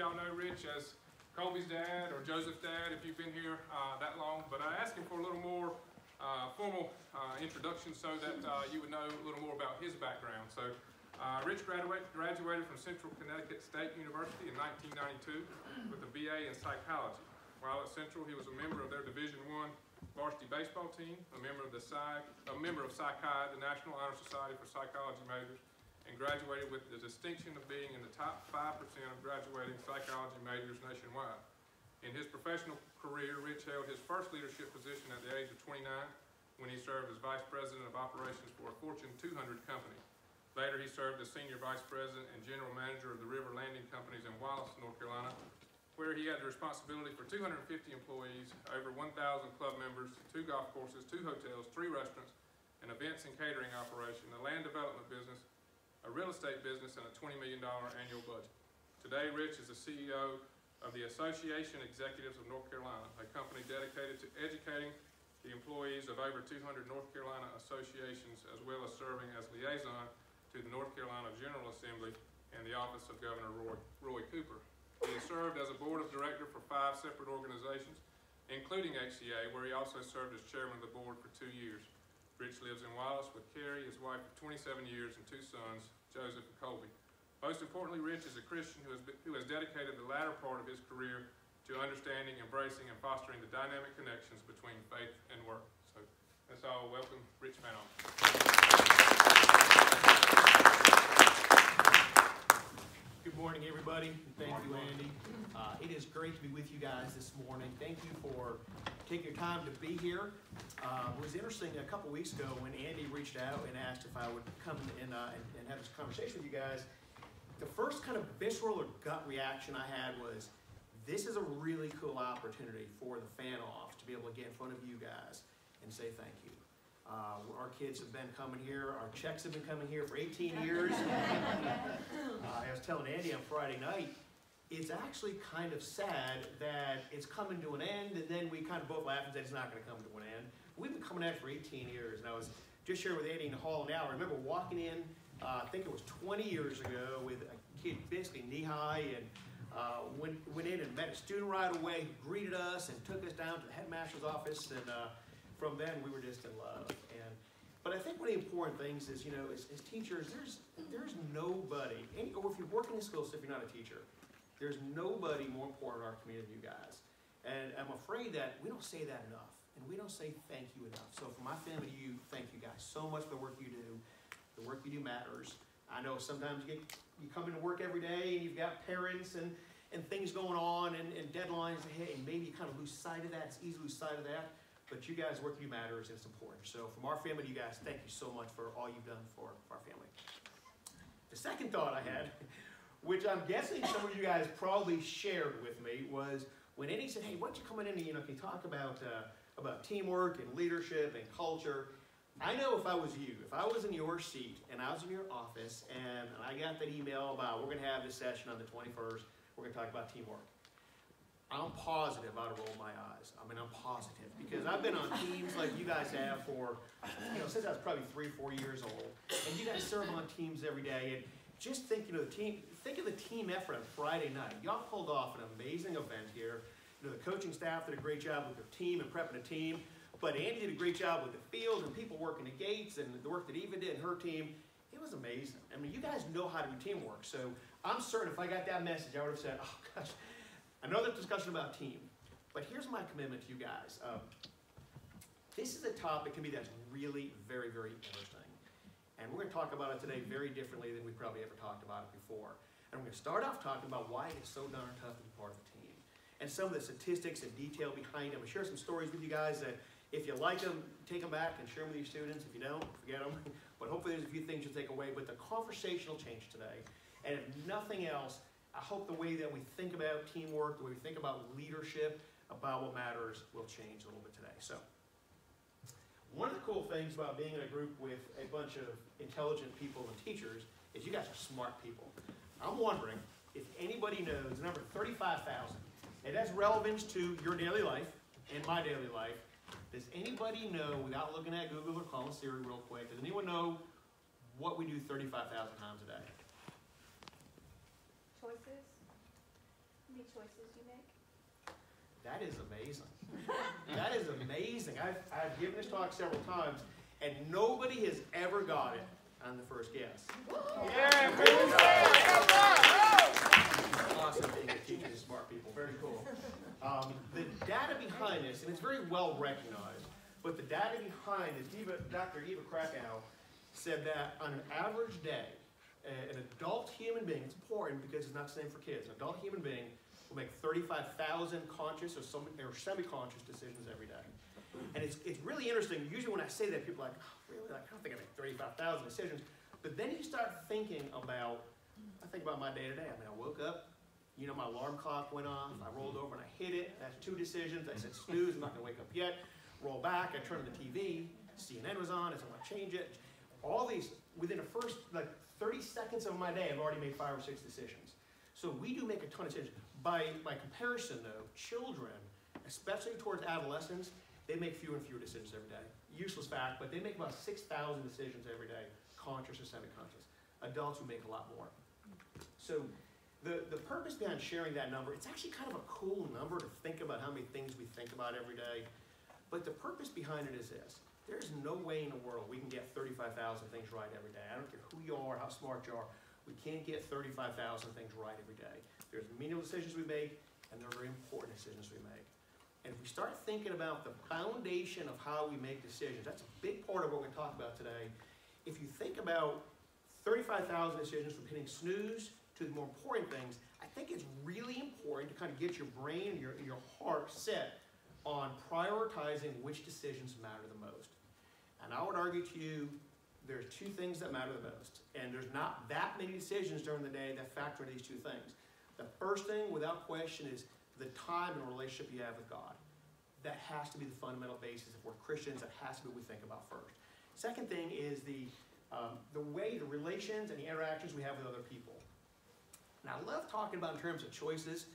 y'all know Rich as Colby's dad or Joseph's dad if you've been here that long, but I asked him for a little more formal introduction so that you would know a little more about his background. So Rich graduated from Central Connecticut State University in 1992 with a BA in psychology. While at Central, he was a member of their Division I varsity baseball team, a member of Psi Chi, the National Honor Society for Psychology majors, and graduated with the distinction of being in the top 5% of graduating psychology majors nationwide. In his professional career, Rich held his first leadership position at the age of 29 when he served as Vice President of Operations for a Fortune 200 company. Later, he served as Senior Vice President and General Manager of the River Landing Companies in Wallace, North Carolina, where he had the responsibility for 250 employees, over 1,000 club members, 2 golf courses, 2 hotels, 3 restaurants, an events and catering operation, a land development business, a real estate business, and a $20 million annual budget. Today, Rich is the CEO of the Association Executives of North Carolina, a company dedicated to educating the employees of over 200 North Carolina associations, as well as serving as liaison to the North Carolina General Assembly and the Office of Governor Roy Cooper. He has served as a board of director for 5 separate organizations, including HCA, where he also served as chairman of the board for 2 years. Rich lives in Wallace with Carrie, his wife of 27 years, and 2 sons, Joseph and Colby. Most importantly, Rich is a Christian who has dedicated the latter part of his career to understanding, embracing, and fostering the dynamic connections between faith and work. So let's all welcome Rich Phaneuf. Good morning, everybody. Thank you, Andy. It is great to be with you guys this morning. Thank you for taking your time to be here. It was interesting a couple weeks ago when Andy reached out and asked if I would come and have this conversation with you guys. The first kind of visceral or gut reaction I had was, this is a really cool opportunity for the Phaneuf to be able to get in front of you guys and say thank you. Our kids have been coming here. Our checks have been coming here for 18 years. I was telling Andy on Friday night, it's actually kind of sad that it's coming to an end, and then we kind of both laugh and say it's not going to come to an end. We've been coming at it for 18 years, and I was just sharing with Andy in the hall now. I remember walking in, I think it was 20 years ago, with a kid basically knee-high, and went in and met a student right away who greeted us and took us down to the headmaster's office, and from then we were just in love. But I think one of the important things is, you know, as teachers, there's nobody, or if you work in the school system, if you're not a teacher, there's nobody more important in our community than you guys. And I'm afraid that we don't say that enough, and we don't say thank you enough. So from my family to you, thank you guys so much for the work you do. The work you do matters. I know sometimes you come into work every day and you've got parents and things going on and deadlines ahead, and maybe you kind of lose sight of that. It's easy to lose sight of that. But you guys' work you do matters, and it's important. So from our family to you guys, thank you so much for all you've done for our family. The second thought I had, which I'm guessing some of you guys probably shared with me, was when Eddie said, hey, why don't you come in and can you talk about teamwork and leadership and culture. I know if I was you, if I was in your seat and I was in your office and I got that email about we're going to have this session on the 21st, we're going to talk about teamwork. I'm positive I'd roll my eyes. I mean, I'm positive because I've been on teams like you guys have for, since I was probably 3 or 4 years old. And you guys serve on teams every day. And just think of the team effort on Friday night. Y'all pulled off an amazing event here. The coaching staff did a great job with their team and prepping the team. But Andy did a great job with the field and people working the gates and the work that Eva did and her team. It was amazing. I mean, you guys know how to do teamwork. So I'm certain if I got that message, I would have said, oh, gosh, another discussion about team. But here's my commitment to you guys. This is a topic to me that's really very, very interesting. And we're going to talk about it today very differently than we probably ever talked about it before. And we're going to start off talking about why it's so darn tough to be part of a team. And some of the statistics and detail behind them. I'll share some stories with you guys that if you like them, take them back and share them with your students. If you don't, forget them. But hopefully there's a few things you'll take away. But the conversation will change today. And if nothing else, I hope the way that we think about teamwork, the way we think about leadership, about what matters, will change a little bit today. So, one of the cool things about being in a group with a bunch of intelligent people and teachers is you guys are smart people. I'm wondering if anybody knows the number 35,000. It has relevance to your daily life and my daily life. Does anybody know, without looking at Google or calling Siri real quick, does anyone know what we do 35,000 times a day? Choices? choices you make? That is amazing. That is amazing. I've given this talk several times, and nobody has ever got it on the first guess. Yeah, Awesome being a teacher to smart people. Very cool. The data behind this, and it's very well recognized, but the data behind it, Dr. Eva Krakow said that on an average day, an adult human being, it's important because it's not the same for kids, an adult human being will make 35,000 conscious or semi-conscious decisions every day. And it's really interesting. Usually when I say that, people are like, oh, really? Like, I don't think I make 35,000 decisions. But then you start thinking about, I think about my day-to-day. I mean, I woke up, you know, my alarm clock went off, I rolled over and I hit it. That's 2 decisions. I said, snooze, I'm not going to wake up yet. Roll back, I turned on the TV, CNN was on, I said, I want to change it. All these, within the first, like, 30 seconds of my day, I've already made 5 or 6 decisions. So we do make a ton of decisions. By comparison, though, children, especially towards adolescents, they make fewer and fewer decisions every day. Useless fact, but they make about 6,000 decisions every day, conscious or semi-conscious. Adults who make a lot more. So the purpose behind sharing that number, it's actually kind of a cool number to think about how many things we think about every day. But the purpose behind it is this. There's no way in the world we can get 35,000 things right every day. I don't care who you are, how smart you are. We can't get 35,000 things right every day. There's meaningful decisions we make, and there are very important decisions we make. And if we start thinking about the foundation of how we make decisions, that's a big part of what we're going to talk about today. If you think about 35,000 decisions from hitting snooze to the more important things, I think it's really important to kind of get your brain and your heart set on prioritizing which decisions matter the most. And I would argue to you, there's 2 things that matter the most. And there's not that many decisions during the day that factor into these 2 things. The first thing, without question, is the time and relationship you have with God. That has to be the fundamental basis. If we're Christians, that has to be what we think about first. Second thing is the way, the relations and the interactions we have with other people. And I love talking about in terms of choices,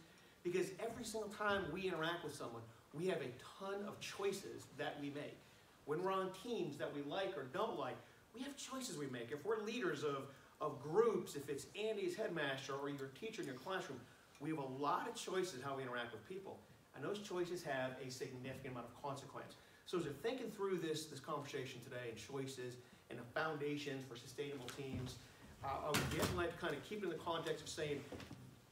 because every single time we interact with someone, we have a ton of choices that we make. When we're on teams that we like or don't like, we have choices we make. If we're leaders of groups, if it's Andy's headmaster or your teacher in your classroom, we have a lot of choices how we interact with people. And those choices have a significant amount of consequence. So as we're thinking through this conversation today and choices and the foundations for sustainable teams, I would kind of keep it in the context of saying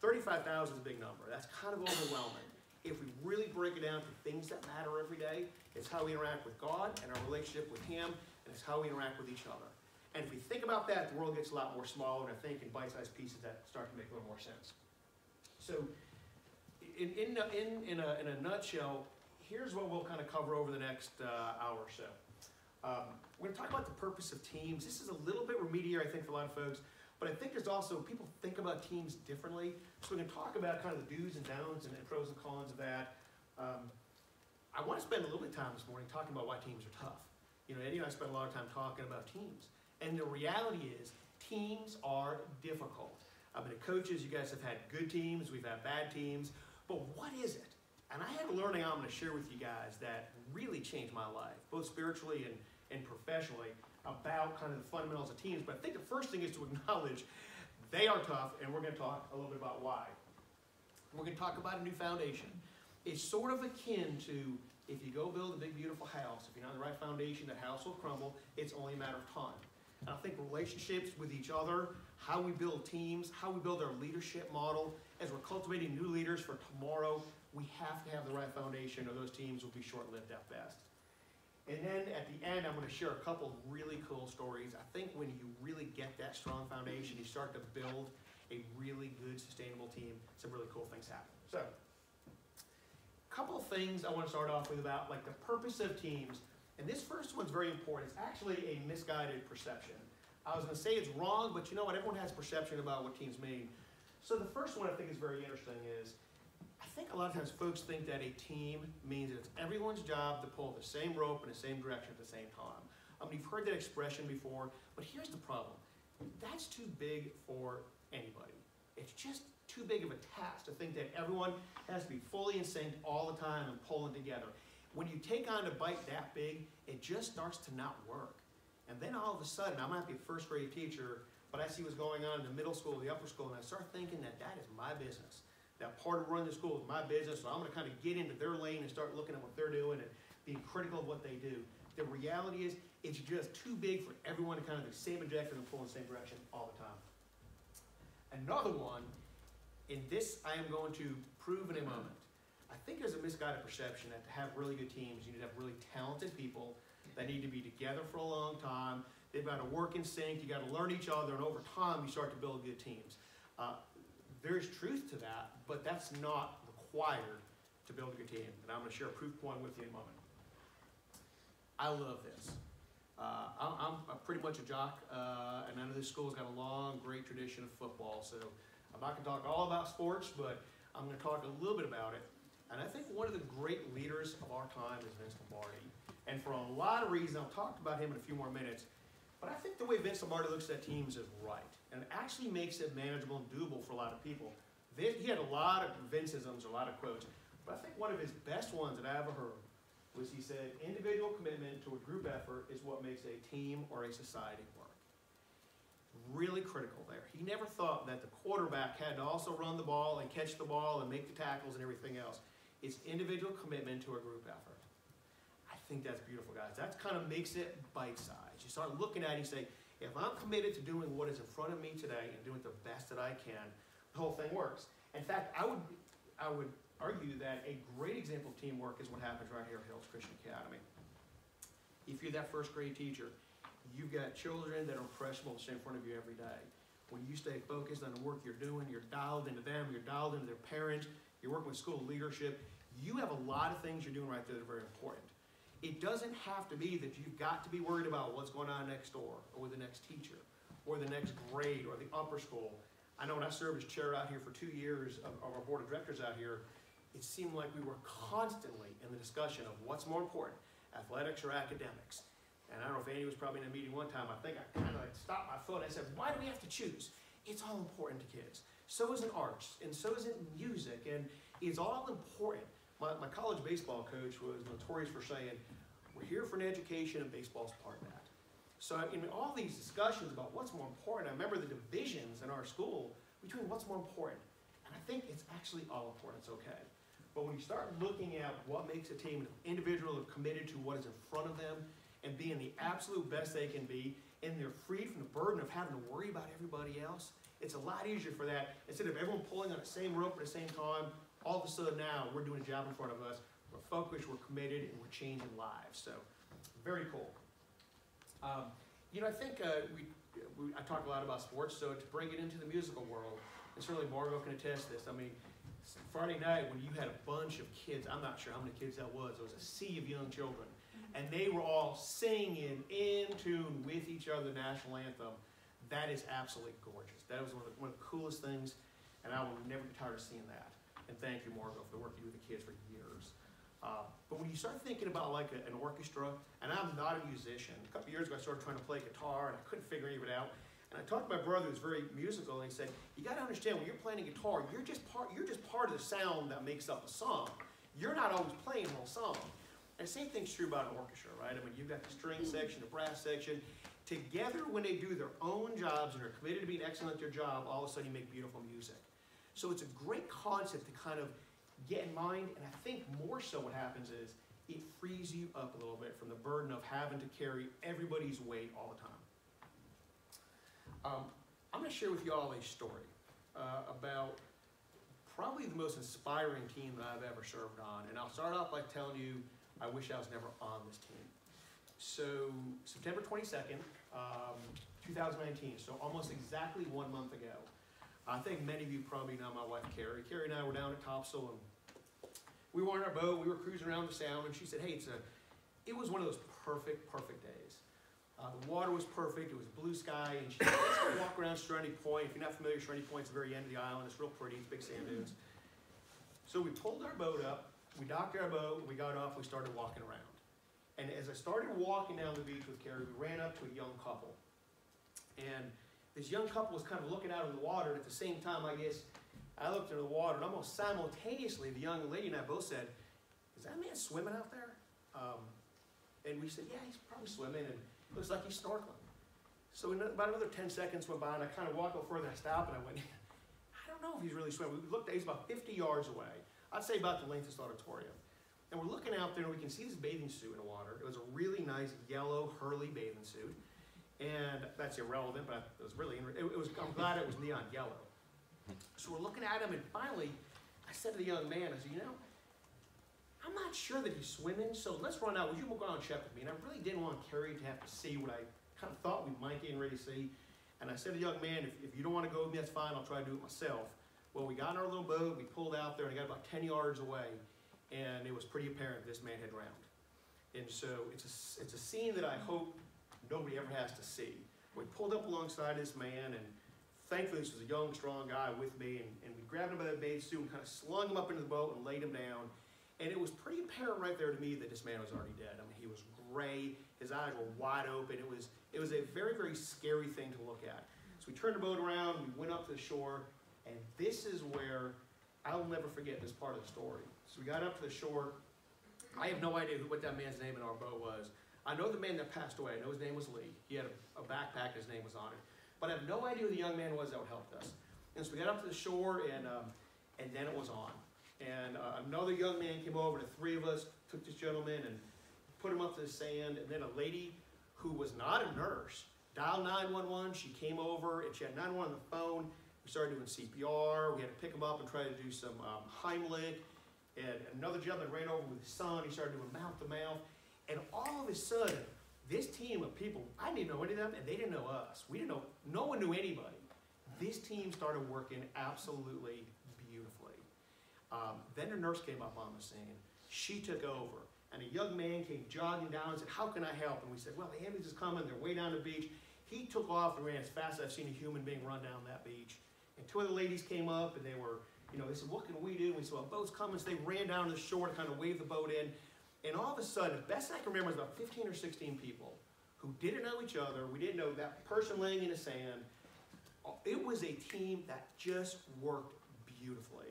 35,000 is a big number. That's kind of overwhelming. If we really break it down to things that matter every day, it's how we interact with God and our relationship with Him, and it's how we interact with each other. And if we think about that, the world gets a lot more smaller, and I think in bite-sized pieces that start to make a little more sense. So in a nutshell, here's what we'll kind of cover over the next hour or so. We're going to talk about the purpose of teams. This is a little bit remediary, I think, for a lot of folks, but I think there's also, people think about teams differently. So we're going to talk about kind of the do's and don'ts and pros and cons of that. I want to spend a little bit of time this morning talking about why teams are tough. You know, Eddie and I spent a lot of time talking about teams. And the reality is, teams are difficult. I've been coaches, you guys have had good teams, we've had bad teams, but what is it? And I had a learning I'm going to share with you guys that really changed my life, both spiritually and professionally, about kind of the fundamentals of teams. But I think the first thing is to acknowledge they are tough, and we're going to talk a little bit about why. We're going to talk about a new foundation. It's sort of akin to if you go build a big, beautiful house, if you're not on the right foundation, that house will crumble. It's only a matter of time. And I think relationships with each other, how we build teams, how we build our leadership model, as we're cultivating new leaders for tomorrow, we have to have the right foundation or those teams will be short-lived at best. And then at the end, I'm going to share a couple of really cool stories. I think when you really get that strong foundation, you start to build a really good, sustainable team, some really cool things happen. So, a couple of things I want to start off with about like the purpose of teams. And this first one's very important. It's actually a misguided perception. I was going to say it's wrong, but you know what? Everyone has perception about what teams mean. So the first one I think is very interesting is, I think a lot of times folks think that a team means that it's everyone's job to pull the same rope in the same direction at the same time. You've heard that expression before, but here's the problem. That's too big for anybody. It's just too big of a task to think that everyone has to be fully in sync all the time and pulling together. When you take on a bite that big, it just starts to not work. And then all of a sudden, I might be a first grade teacher, but I see what's going on in the middle school, the upper school, and I start thinking that that is my business. That part of running the school is my business, so I'm going to kind of get into their lane and start looking at what they're doing and being critical of what they do. The reality is, it's just too big for everyone to kind of have the same objective and pull in the same direction all the time. Another one, and this I am going to prove in a moment. I think there's a misguided perception that to have really good teams, you need to have really talented people that need to be together for a long time. They've got to work in sync, you got to learn each other, and over time you start to build good teams. There's truth to that, but that's not required to build a good team. And I'm going to share a proof point with you in a moment. I love this. I'm pretty much a jock, and I know this school's got a long, great tradition of football, so I'm not going to talk all about sports, but I'm going to talk a little bit about it. And I think one of the great leaders of our time is Vince Lombardi. And for a lot of reasons, I'll talk about him in a few more minutes, but I think the way Vince Lombardi looks at teams is right. And it actually makes it manageable and doable for a lot of people. He had a lot of Vinceisms, a lot of quotes, but I think one of his best ones that I ever heard was he said, individual commitment to a group effort is what makes a team or a society work. Really critical there. He never thought that the quarterback had to also run the ball and catch the ball and make the tackles and everything else. It's individual commitment to a group effort. I think that's beautiful, guys. That kind of makes it bite-sized. You start looking at it and you say, if I'm committed to doing what is in front of me today and doing the best that I can, the whole thing works. In fact, I would argue that a great example of teamwork is what happens right here at Hills Christian Academy. If you're that first grade teacher, you've got children that are impressionable to stay in front of you every day. When you stay focused on the work you're doing, you're dialed into them, you're dialed into their parents, you're working with school leadership, you have a lot of things you're doing right there that are very important. It doesn't have to be that you've got to be worried about what's going on next door, or with the next teacher, or the next grade, or the upper school. I know when I served as chair out here for 2 years of our board of directors out here, it seemed like we were constantly in the discussion of what's more important, athletics or academics. And I don't know if Andy was probably in a meeting one time, I think I kind of like stopped my foot. I said, why do we have to choose? It's all important to kids. So is in arts, and so is in music, and it's all important. My college baseball coach was notorious for saying, we're here for an education and baseball's part of that. So in all these discussions about what's more important, I remember the divisions in our school between what's more important. And I think it's actually all important, it's okay. But when you start looking at what makes a team, an individual are committed to what is in front of them and being the absolute best they can be, and they're freed from the burden of having to worry about everybody else, it's a lot easier for that. Instead of everyone pulling on the same rope at the same time, all of a sudden now we're doing a job in front of us. We're focused, we're committed, and we're changing lives. So, very cool. You know, I think I talk a lot about sports, so to bring it into the musical world, and certainly Margot can attest this. I mean, Friday night when you had a bunch of kids, I'm not sure how many kids that was. It was a sea of young children, and they were all singing in tune with each other the national anthem. That is absolutely gorgeous. That was one of the coolest things, and I will never get tired of seeing that. And thank you, Margot, for the work you do with the kids for years. But when you start thinking about like an orchestra, and I'm not a musician. A couple years ago, I started trying to play guitar, and I couldn't figure any of it out. And I talked to my brother, who's very musical, and he said, "You got to understand, when you're playing a guitar, you're just part of the sound that makes up a song. You're not always playing the whole song." And the same thing's true about an orchestra, right? I mean, you've got the string section, the brass section. Together, when they do their own jobs and are committed to being excellent at their job, all of a sudden you make beautiful music. So it's a great concept to kind of get in mind, and I think more so what happens is it frees you up a little bit from the burden of having to carry everybody's weight all the time. I'm going to share with you all a story about probably the most inspiring team that I've ever served on, and I'll start off by telling you I wish I was never on this team. So September 22nd, 2019, so almost exactly 1 month ago, I think many of you probably know my wife, Carrie. Carrie and I were down at Topsail, and we were on our boat. We were cruising around the Sound, and she said, "Hey, it was one of those perfect days. The water was perfect. It was blue sky, and she said, let's go walk around Serenity Point. If you're not familiar, Serenity Point's the very end of the island. It's real pretty. It's big sand dunes." So we pulled our boat up. We docked our boat. We got off. We started walking around. And as I started walking down the beach with Carrie, we ran up to a young couple. And this young couple was kind of looking out in the water, and at the same time, I guess, I looked into the water, and almost simultaneously, the young lady and I both said, "Is that man swimming out there?" And we said, "Yeah, he's probably swimming, and it looks like he's snorkeling." So about another 10 seconds went by, and I kind of walked a little further, I stopped, and I went, "I don't know if he's really swimming. We looked, he's about 50 yards away. I'd say about the length of this auditorium. And we're looking out there and we can see this bathing suit in the water. It was a really nice yellow Hurley bathing suit. And that's irrelevant, but it was really, I'm glad it was neon yellow. So we're looking at him, and finally, I said to the young man, I said, you know, I'm not sure that he's swimming, so let's run out. Would you go out and check with me? And I really didn't want Carrie to have to see what I kind of thought we might get ready to see. And I said to the young man, if you don't want to go with me, that's fine. I'll try to do it myself. Well, we got in our little boat. We pulled out there, and I got about 10 yards away, and it was pretty apparent this man had drowned. And so it's a scene that I hope nobody ever has to see. We pulled up alongside this man, and thankfully this was a young, strong guy with me, and we grabbed him by the bathing suit and kind of slung him up into the boat and laid him down. And it was pretty apparent right there to me that this man was already dead. I mean, he was gray, his eyes were wide open. It was a very, very scary thing to look at. So we turned the boat around, we went up to the shore, and this is where I'll never forget this part of the story. So we got up to the shore. I have no idea what that man's name in our boat was. I know the man that passed away. I know his name was Lee. He had a backpack, his name was on it. But I have no idea who the young man was that helped us. And so we got up to the shore, and then it was on. And another young man came over, the three of us took this gentleman and put him up to the sand, and then a lady who was not a nurse dialed 911. She came over, and she had 911 on the phone. We started doing CPR. We had to pick him up and try to do some Heimlich. And another gentleman ran over with his son. He started doing mouth-to-mouth. And all of a sudden, this team of people, I didn't know any of them, and they didn't know us. We didn't know, no one knew anybody. This team started working absolutely beautifully. Then a nurse came up on the scene. She took over, and a young man came jogging down and said, how can I help? And we said, well, the ambulance is coming. They're way down the beach. He took off and ran as fast as I've seen a human being run down that beach. And two other ladies came up, and they said, what can we do? And we said, well, a boat's coming. So they ran down to the shore to kind of wave the boat in. And all of a sudden, the best I can remember, was about 15 or 16 people who didn't know each other. We didn't know that person laying in the sand. It was a team that just worked beautifully.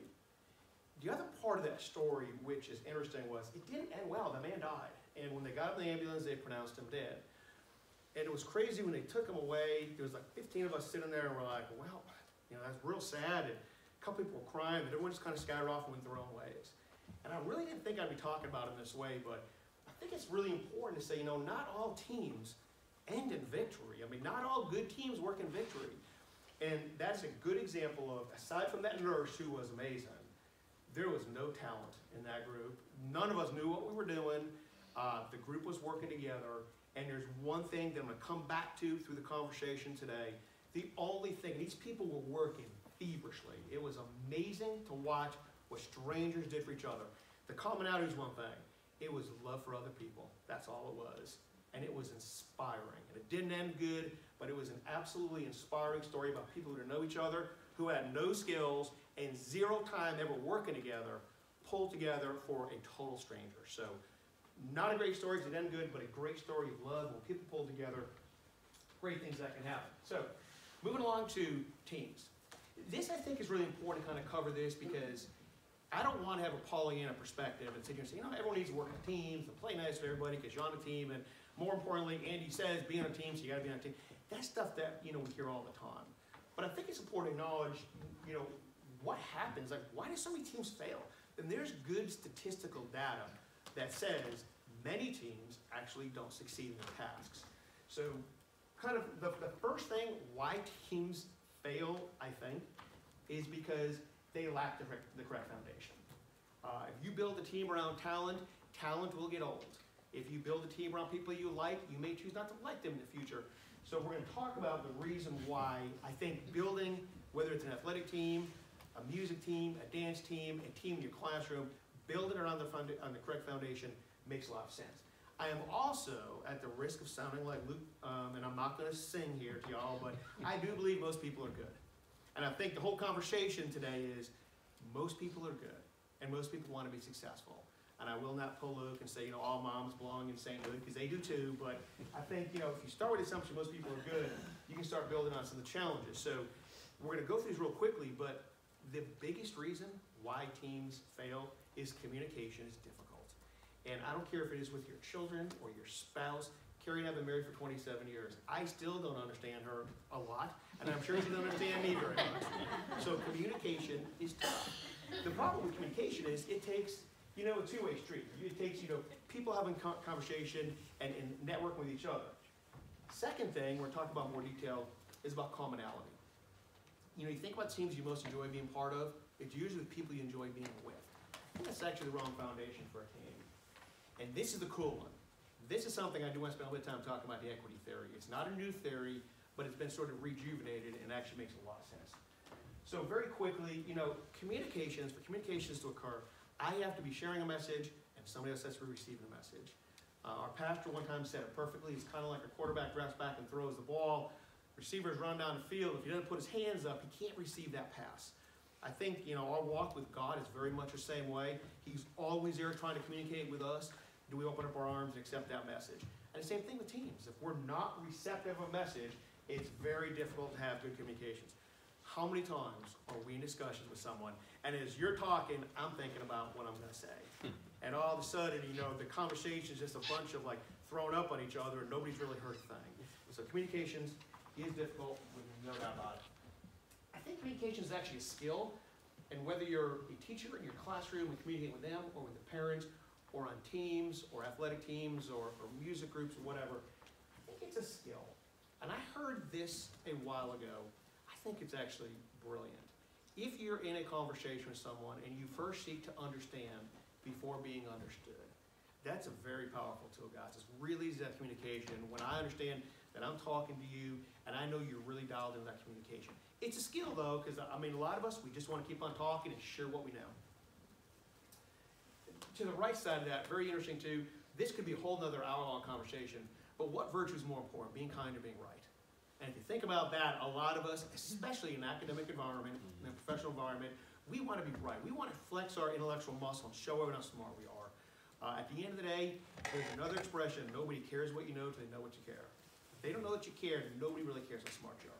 The other part of that story, which is interesting, was it didn't end well. The man died. And when they got in the ambulance, they pronounced him dead. And it was crazy when they took him away. There was like 15 of us sitting there, and we're like, well, that's real sad. And a couple people were crying, but everyone just kind of scattered off and went their own ways. And I really didn't think I'd be talking about it in this way, but I think it's really important to say, not all teams end in victory. I mean, not all good teams work in victory. And that's a good example of, aside from that nurse who was amazing, there was no talent in that group. None of us knew what we were doing. The group was working together. And there's one thing that I'm going to come back to through the conversation today. The only thing, these people were working feverishly. It was amazing to watch what strangers did for each other. The commonality is one thing. It was love for other people. That's all it was. And it was inspiring. And it didn't end good, but it was an absolutely inspiring story about people who didn't know each other, who had no skills, and zero time ever working together, pulled together for a total stranger. So, not a great story because it ended good, but a great story of love when people pull together, great things that can happen. So, moving along to teams. This, I think, is really important to kind of cover this because I don't want to have a Pollyanna perspective and sit here and say, everyone needs to work in teams and play nice with everybody because you're on a team. And more importantly, Andy says, be on a team, so you got to be on a team. That's stuff that, we hear all the time. But I think it's important to acknowledge, what happens, like why do so many teams fail? And there's good statistical data that says many teams actually don't succeed in their tasks. So kind of the first thing why teams fail, I think, is because they lack the correct foundation. If you build a team around talent, talent will get old. If you build a team around people you like, you may choose not to like them in the future. So we're going to talk about the reason why I think building, whether it's an athletic team, a music team, a dance team, a team in your classroom, building it on the correct foundation makes a lot of sense. I am also, at the risk of sounding like Luke, and I'm not going to sing here to y'all, but I do believe most people are good. And I think the whole conversation today is most people are good, and most people want to be successful. And I will not pull Luke and say, all moms belong in St. Luke, because they do too, but I think, if you start with the assumption most people are good, you can start building on some of the challenges. So we're going to go through these real quickly, but the biggest reason why teams fail is communication is difficult. And I don't care if it is with your children or your spouse. Carrie and I have been married for 27 years. I still don't understand her a lot. and I'm sure she doesn't understand me very much. So communication is tough. The problem with communication is it takes, a two-way street. It takes, people having conversation and networking with each other. Second thing, we're talking about more detail, is about commonality. You think about teams you most enjoy being part of, it's usually with people you enjoy being with. I think that's actually the wrong foundation for a team. And this is the cool one. This is something I do want to spend a little bit of time talking about, the equity theory. It's not a new theory, but it's been sort of rejuvenated and actually makes a lot of sense. So very quickly, communications, for communications to occur, I have to be sharing a message and somebody else has to be receiving a message. Our pastor one time said it perfectly. It's kind of like a quarterback drops back and throws the ball. Receivers run down the field. If he doesn't put his hands up, he can't receive that pass. I think, our walk with God is very much the same way. He's always there trying to communicate with us. Do we open up our arms and accept that message? And the same thing with teams. If we're not receptive of a message, it's very difficult to have good communications. How many times are we in discussions with someone, and as you're talking, I'm thinking about what I'm going to say. And all of a sudden, the conversation is just a bunch of thrown up on each other, and nobody's really heard a thing. So communications is difficult, with no doubt about it. I think communication is actually a skill, and whether you're a teacher in your classroom and communicating with them, or with the parents, or on teams, or athletic teams, or music groups, or whatever, I think it's a skill. And I heard this a while ago. I think it's actually brilliant. If you're in a conversation with someone and you first seek to understand before being understood, that's a very powerful tool, guys. It's really easy to have communication. When I understand that I'm talking to you and I know you're really dialed into that communication. It's a skill, though, because, a lot of us, we just want to keep on talking and share what we know. To the right side of that, very interesting, too, this could be a whole other hour-long conversation, but what virtue is more important, being kind or being right? And if you think about that, a lot of us, especially in an academic environment, in a professional environment, we want to be right. We want to flex our intellectual muscle and show everyone how smart we are. At the end of the day, there's another expression, nobody cares what you know until they know what you care. If they don't know that you care, then nobody really cares how smart you are.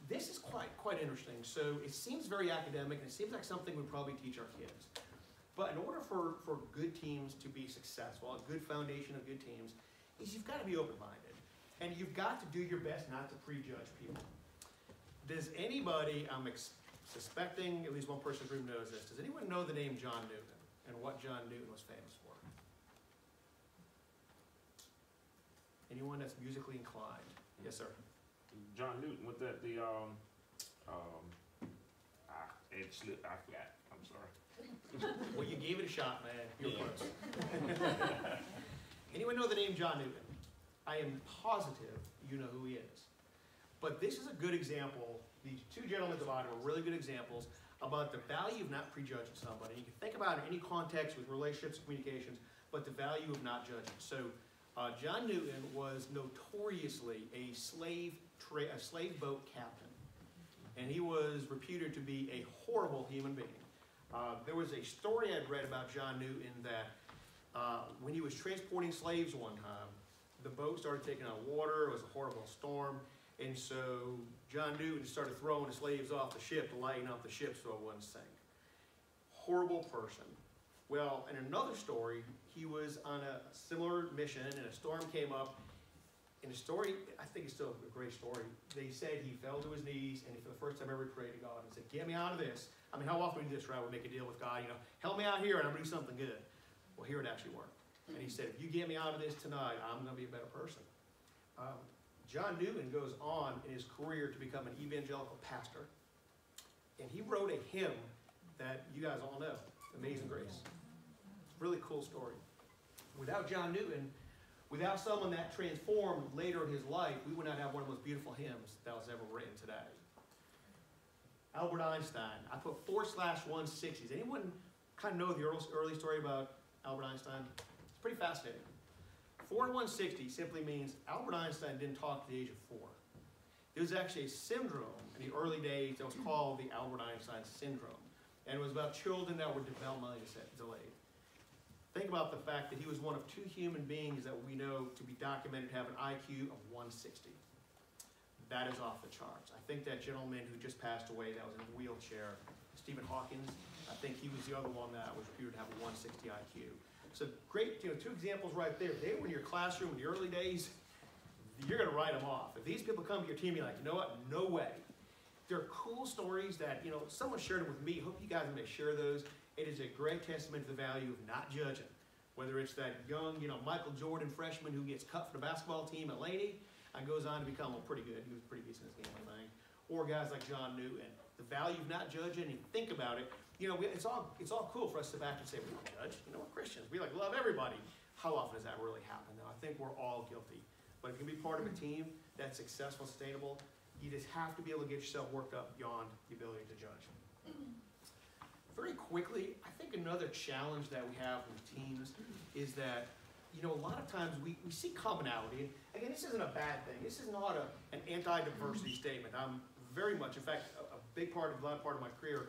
This is quite interesting. So it seems very academic, and it seems like something we probably teach our kids. But in order for good teams to be successful, a good foundation of good teams, is you've got to be open-minded. And you've got to do your best not to prejudge people. Does anybody, I'm suspecting at least one person in the room knows this, does anyone know the name John Newton and what John Newton was famous for? Anyone that's musically inclined? Yes, sir. John Newton, was that I forgot. I'm sorry. Well, you gave it a shot, man. You're close. Anyone know the name John Newton? I am positive you know who he is. But this is a good example. These two gentlemen divided were really good examples about the value of not prejudging somebody. You can think about it in any context with relationships and communications, but the value of not judging. So John Newton was notoriously a slave boat captain, and he was reputed to be a horrible human being. There was a story I'd read about John Newton that when he was transporting slaves one time, the boat started taking on water. It was a horrible storm, and so John Newton started throwing the slaves off the ship to lighten up the ship so it wouldn't sink. Horrible person. Well, in another story, he was on a similar mission, and a storm came up. In the story, I think it's still a great story, they said he fell to his knees, and he, for the first time ever, prayed to God and said, get me out of this. I mean, how often we do this, right? We make a deal with God, help me out here, and I'm going to do something good. Well, here it actually worked. And he said, if you get me out of this tonight, I'm going to be a better person. John Newton goes on in his career to become an evangelical pastor, and he wrote a hymn that you guys all know, Amazing Grace. It's a really cool story. Without John Newton, without someone that transformed later in his life, we would not have one of the most beautiful hymns that was ever written today. Albert Einstein. I put /160s. Anyone kind of know the early story about Albert Einstein? It's pretty fascinating. 4/160 simply means Albert Einstein didn't talk to the age of 4. There was actually a syndrome in the early days that was called the Albert Einstein syndrome. And it was about children that were developmentally delayed. Think about the fact that he was one of 2 human beings that we know to be documented to have an IQ of 160. That is off the charts. I think that gentleman who just passed away that was in a wheelchair, Stephen Hawking, I think he was the other one that was reputed to have a 160 IQ. So great, 2 examples right there. They were in your classroom in the early days. you're going to write them off. If these people come to your team, you're like, you know what? No way. They're cool stories that, you know, someone shared it with me. Hope you guys may share those. It is a great testament to the value of not judging. Whether it's that young, you know, Michael Jordan freshman who gets cut for the basketball team at Laney and goes on to become pretty good. He was pretty decent in this game, I think. Or guys like John Newton. The value of not judging, and think about it. You know, it's all cool for us to sit back and say, we don't judge. You know, we're Christians. We like love everybody. How often does that really happen? Now, I think we're all guilty. But if you can be part of a team that's successful and sustainable, you just have to be able to get yourself worked up beyond the ability to judge. Very quickly, I think another challenge that we have with teams is that, you know, a lot of times we see commonality. And again, this isn't a bad thing. This is not an anti-diversity statement. I'm very much, in fact, a big part of my career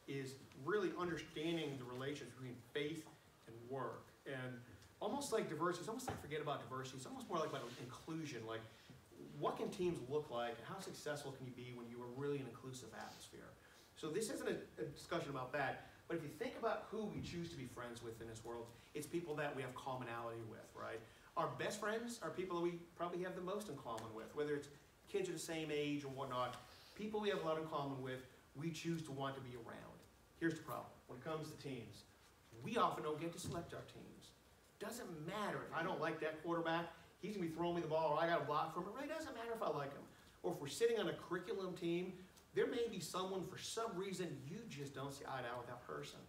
is really understanding the relationship between faith and work. And almost like diversity, it's almost like forget about diversity. It's almost more like about inclusion. Like, what can teams look like, and how successful can you be when you are really an inclusive atmosphere? So this isn't a discussion about that, but if you think about who we choose to be friends with in this world, it's people that we have commonality with, right? Our best friends are people that we probably have the most in common with, whether it's kids are the same age or whatnot. People we have a lot in common with, we choose to want to be around. Here's the problem. When it comes to teams, we often don't get to select our teams. Doesn't matter if I don't like that quarterback, he's going to be throwing me the ball, or I got to block from it. It really doesn't matter if I like him. Or if we're sitting on a curriculum team, there may be someone, for some reason, you just don't see eye to eye with that person.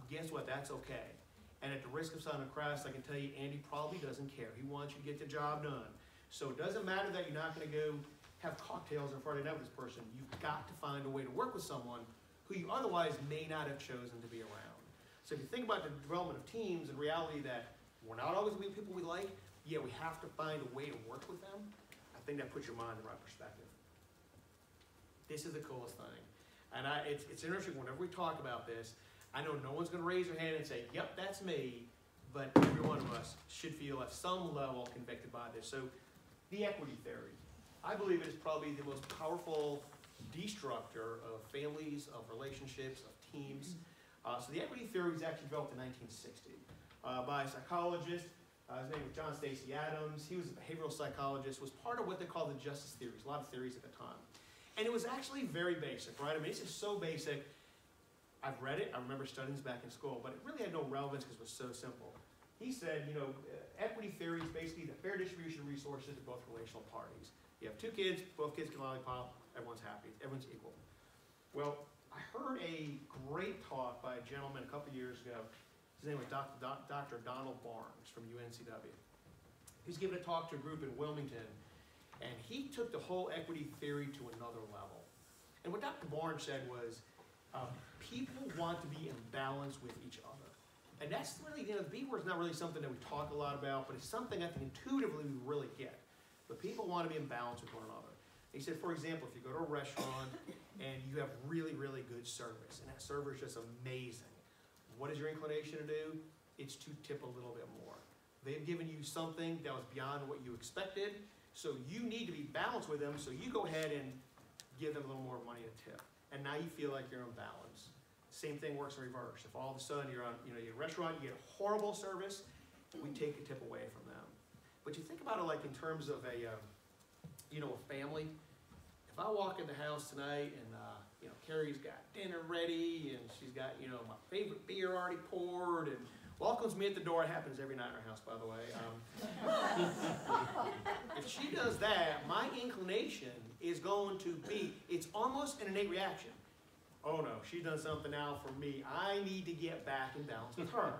Guess what? That's okay. And at the risk of sounding crass, I can tell you, Andy probably doesn't care. He wants you to get the job done. So it doesn't matter that you're not going to go have cocktails on Friday night with this person. You've got to find a way to work with someone who you otherwise may not have chosen to be around. So if you think about the development of teams and reality that we're not always going to be people we like, yet we have to find a way to work with them, I think that puts your mind in the right perspective. This is the coolest thing. And it's interesting, whenever we talk about this, I know no one's going to raise their hand and say, yep, that's me, but every one of us should feel at some level convicted by this. So the equity theory. I believe it is probably the most powerful destructor of families, of relationships, of teams. So the equity theory was actually developed in 1960 by a psychologist. His name was John Stacey Adams. He was a behavioral psychologist, was part of what they call the justice theories, a lot of theories at the time. And it was actually very basic, right? I mean, this is so basic. I've read it. I remember studying this back in school, but it really had no relevance because it was so simple. He said, you know, equity theory is basically the fair distribution of resources to both relational parties. You have two kids, both kids can lollipop, everyone's happy, everyone's equal. Well, I heard a great talk by a gentleman a couple years ago. His name was Dr. Donald Barnes from UNCW. He's giving a talk to a group in Wilmington, and he took the whole equity theory to another level. And what Dr. Barnes said was, people want to be in balance with each other. And that's really, you know, the B word's not really something that we talk a lot about, but it's something I think intuitively we really get. But people want to be in balance with one another. He said, for example, if you go to a restaurant and you have really, really good service, and that server is just amazing, what is your inclination to do? It's to tip a little bit more. They've given you something that was beyond what you expected, so you need to be balanced with them, so you go ahead and give them a little more money to tip. And now you feel like you're in balance. Same thing works in reverse. If all of a sudden you're on, you're at a restaurant, you get horrible service, we take a tip away from them. But you think about it like in terms of a family. If I walk in the house tonight and Carrie's got dinner ready and she's got my favorite beer already poured and welcomes me at the door. It happens every night in our house, by the way. If she does that, my inclination is going to be, it's almost an innate reaction. Oh no, she's done something now for me. I need to get back in balance with her.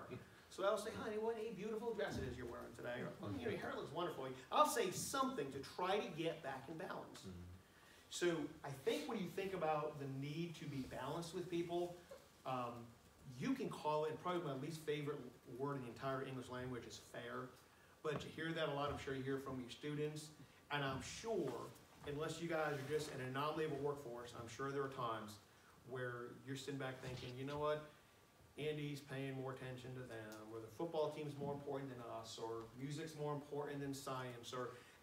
So I'll say, honey, what a beautiful dress it is you're wearing today. Or, your hair looks wonderful. I'll say something to try to get back in balance. So I think when you think about the need to be balanced with people, you can call it, and probably my least favorite word in the entire English language is fair. But you hear that a lot. I'm sure you hear from your students. And I'm sure, unless you guys are just in a non-labor workforce, I'm sure there are times where you're sitting back thinking, you know what? Andy's paying more attention to them, or the football team's more important than us, or music's more important than science,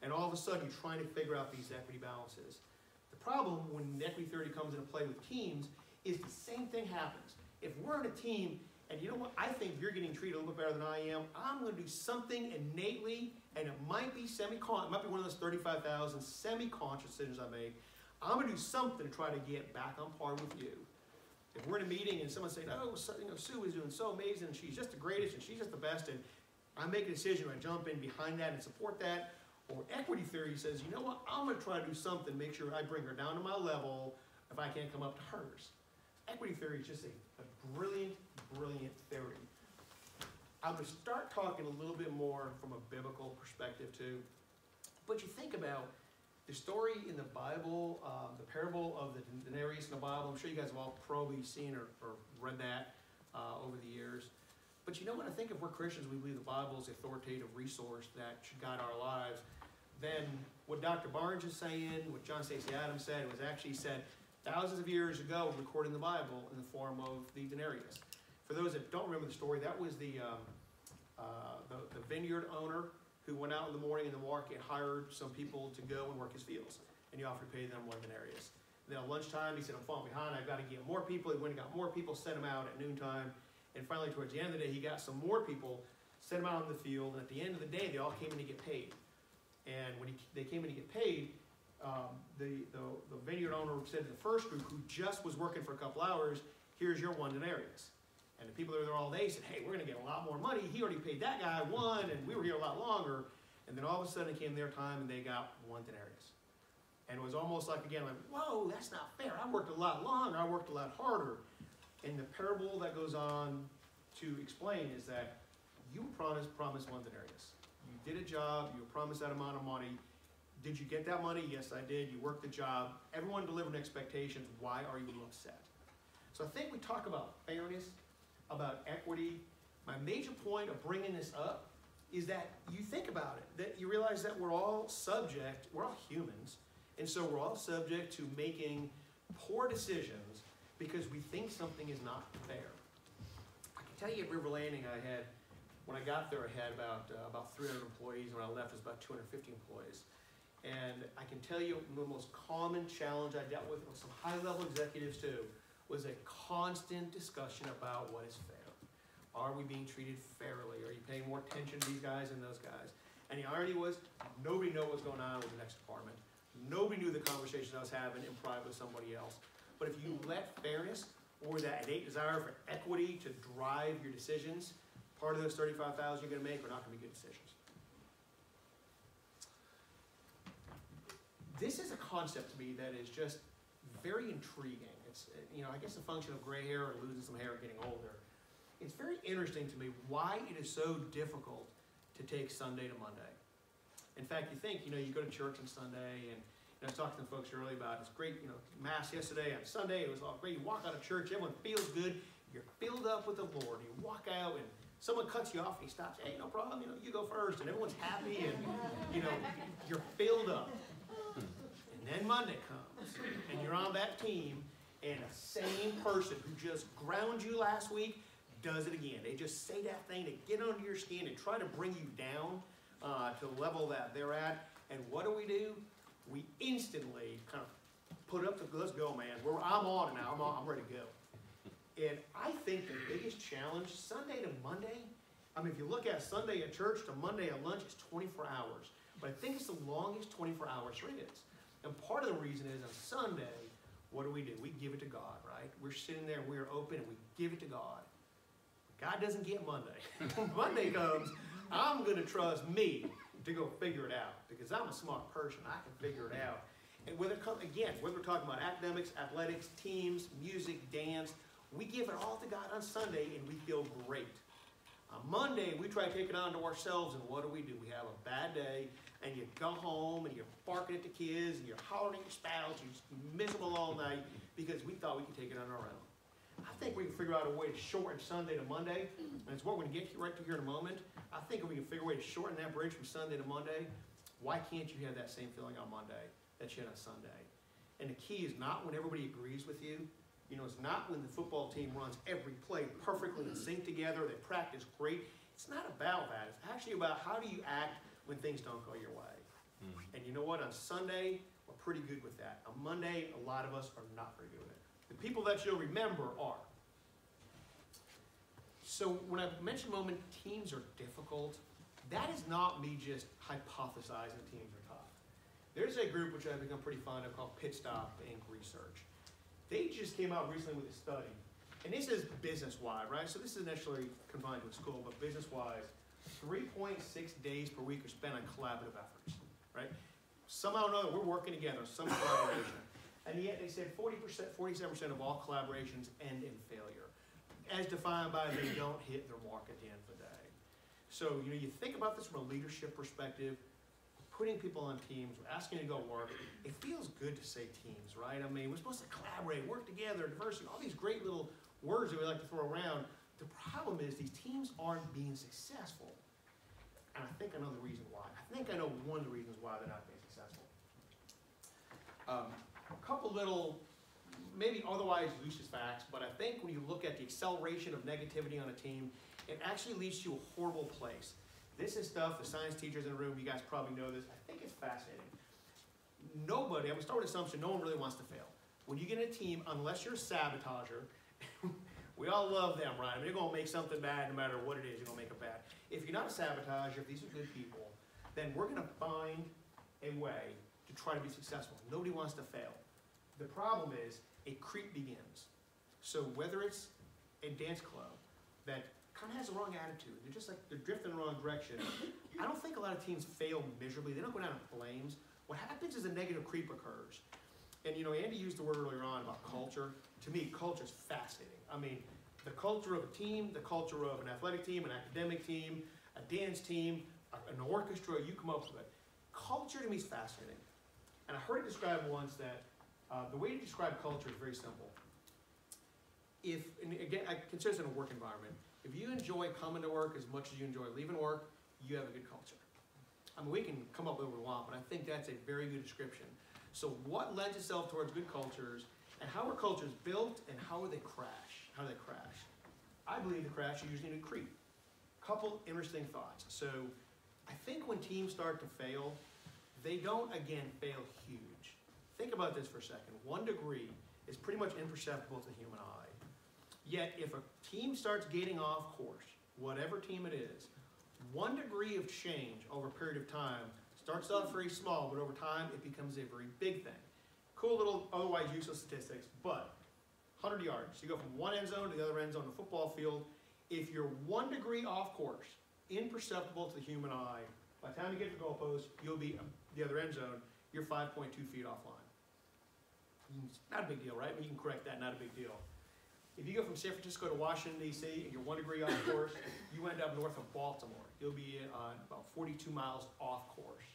and all of a sudden you're trying to figure out these equity balances. The problem when equity theory comes into play with teams is the same thing happens. If we're in a team And you know what? I think you're getting treated a little bit better than I am. I'm going to do something innately, and it might be it might be one of those 35,000 semi-conscious decisions I made. I'm going to do something to try to get back on par with you. If we're in a meeting and someone's saying, oh, Sue is doing so amazing, and she's just the greatest, and she's just the best, and I make a decision, I jump in behind that and support that. Or equity theory says, you know what? I'm going to try to do something, make sure I bring her down to my level if I can't come up to hers. Equity theory is just a brilliant, brilliant theory. I'm going to start talking a little bit more from a biblical perspective too. But you think about the story in the Bible, the parable of the denarius in the Bible. I'm sure you guys have all probably seen or read that over the years. But you know, when I think if we're Christians, we believe the Bible is the authoritative resource that should guide our lives, then what Dr. Barnes is saying, what John Stacey Adams said, was actually said thousands of years ago, recorded in the Bible in the form of the denarius. For those that don't remember the story, that was the vineyard owner who went out in the morning in the market, hired some people to go and work his fields, and he offered to pay them one denarius. Then at lunchtime, he said, I'm falling behind, I've got to get more people. He went and got more people, sent them out at noontime, and finally towards the end of the day, he got some more people, sent them out in the field, and at the end of the day, they all came in to get paid. And when they came in to get paid, the vineyard owner said to the first group, who just was working for a couple hours, here's your one denarius. And the people that were there all day said, hey, we're going to get a lot more money. He already paid that guy one, and we were here a lot longer. And then all of a sudden it came their time, and they got one denarius. And it was almost like, again, like, whoa, that's not fair. I worked a lot longer. I worked a lot harder. And the parable that goes on to explain is that you promised one denarius. You did a job. You were promised that amount of money. Did you get that money? Yes, I did. You worked the job. Everyone delivered expectations. Why are you upset? So I think we talk about fairness, about equity. My major point of bringing this up is that you think about it, that you realize that we're all humans, and so we're all subject to making poor decisions because we think something is not fair. I can tell you at River Landing, when I got there, I had about 300 employees. When I left, it was about 250 employees. And I can tell you the most common challenge I dealt with some high-level executives too was a constant discussion about what is fair. Are we being treated fairly? Are you paying more attention to these guys and those guys? And the irony was, nobody knew what was going on with the next department. Nobody knew the conversations I was having in private with somebody else. But if you let fairness or that innate desire for equity to drive your decisions, part of those 35,000 you're going to make are not going to be good decisions. This is a concept to me that is just very intriguing. It's, I guess a function of gray hair or losing some hair and getting older. It's very interesting to me why it is so difficult to take Sunday to Monday. In fact, you think, you go to church on Sunday, and I was talking to folks earlier about it's great, Mass yesterday on Sunday, it was all great. You walk out of church, everyone feels good, you're filled up with the Lord. You walk out, and someone cuts you off, and he stops, hey, no problem, you go first, and everyone's happy, and, you're filled up. And then Monday comes, and you're on that team, and a same person who just ground you last week does it again. They just say that thing to get under your skin and try to bring you down to the level that they're at. And what do? We instantly kind of put up the, let's go, man. I'm on it now. I'm ready to go. And I think the biggest challenge, Sunday to Monday, if you look at Sunday at church to Monday at lunch, it's 24 hours. But I think it's the longest 24 hours there is. And part of the reason is on Sunday, what do? We give it to God, right? We're sitting there, we're open, and we give it to God. God doesn't get Monday. Monday comes, I'm going to trust me to go figure it out because I'm a smart person. I can figure it out. And whether we're talking about academics, athletics, teams, music, dance, we give it all to God on Sunday and we feel great. On Monday, we try to take it on to ourselves, and what do? We have a bad day, and you go home and you're barking at the kids and you're hollering at your spouse, you're miserable all night because we thought we could take it on our own. I think we can figure out a way to shorten Sunday to Monday, and it's what we're going to get right to here in a moment. I think if we can figure a way to shorten that bridge from Sunday to Monday, why can't you have that same feeling on Monday that you had on Sunday? And the key is not when everybody agrees with you. It's not when the football team runs every play perfectly in sync together, they practice great. It's not about that. It's actually about how do you act when things don't go your way. And you know what? On Sunday, we're pretty good with that. On Monday, a lot of us are not very good with it. The people that you'll remember are So when I mentioned a moment, teams are difficult, that is not me just hypothesizing that teams are tough. There's a group which I've become pretty fond of called Pit Stop Inc. Research. They just came out recently with a study, and this is business-wide, right? So this isn't necessarily confined to a school, but business-wise, 3.6 days per week are spent on collaborative efforts, right? Somehow or another, we're working together, some collaboration. And yet they said 40%, 47% of all collaborations end in failure, as defined by they don't hit their mark at the end of the day. So, you think about this from a leadership perspective, putting people on teams, asking to go work. It feels good to say teams, right? I mean, we're supposed to collaborate, work together, diversity, all these great little words that we like to throw around. The problem is these teams aren't being successful. And I think I know the reason why. I think I know one of the reasons why they're not being successful. A couple little, maybe otherwise useless facts, but I think when you look at the acceleration of negativity on a team, it actually leads to a horrible place. This is stuff, the science teachers in the room, you guys probably know this. I think it's fascinating. Nobody, I'm going to start with an assumption, no one really wants to fail. When you get in a team, unless you're a sabotager, we all love them, right? I mean, they're going to make something bad no matter what it is, you're going to make it bad. If you're not a sabotager, if these are good people, then we're going to find a way to try to be successful. Nobody wants to fail. The problem is, a creep begins. So whether it's a dance club that kind of has the wrong attitude, they're just like, they're drifting in the wrong direction. I don't think a lot of teams fail miserably. They don't go down in flames. What happens is a negative creep occurs. And Andy used the word earlier on about culture. To me, culture is fascinating. I mean, the culture of a team, the culture of an athletic team, an academic team, a dance team, an orchestra, you come up with it. Culture to me is fascinating. And I heard it described once that the way to describe culture is very simple. And again, I consider this in a work environment. If you enjoy coming to work as much as you enjoy leaving work, you have a good culture. I mean, we can come up with what we want, but I think that's a very good description. So what lends itself towards good cultures, and how are cultures built, and how are they crash? How do they crash? I believe the crash is usually in a creep. Couple interesting thoughts. So I think when teams start to fail, they don't, again, fail huge. Think about this for a second. 1 degree is pretty much imperceptible to the human eye. Yet if a team starts getting off course, whatever team it is, 1 degree of change over a period of time starts off very small, but over time it becomes a very big thing. Cool little otherwise useless statistics, but 100 yards. You go from one end zone to the other end zone of the football field. If you're 1 degree off course, imperceptible to the human eye, by the time you get to the goalpost, you'll be the other end zone, you're 5.2 feet offline. Not a big deal, right? I mean, you can correct that, not a big deal. If you go from San Francisco to Washington, D.C., and you're 1 degree off course, you end up north of Baltimore. You'll be about 42 miles off course.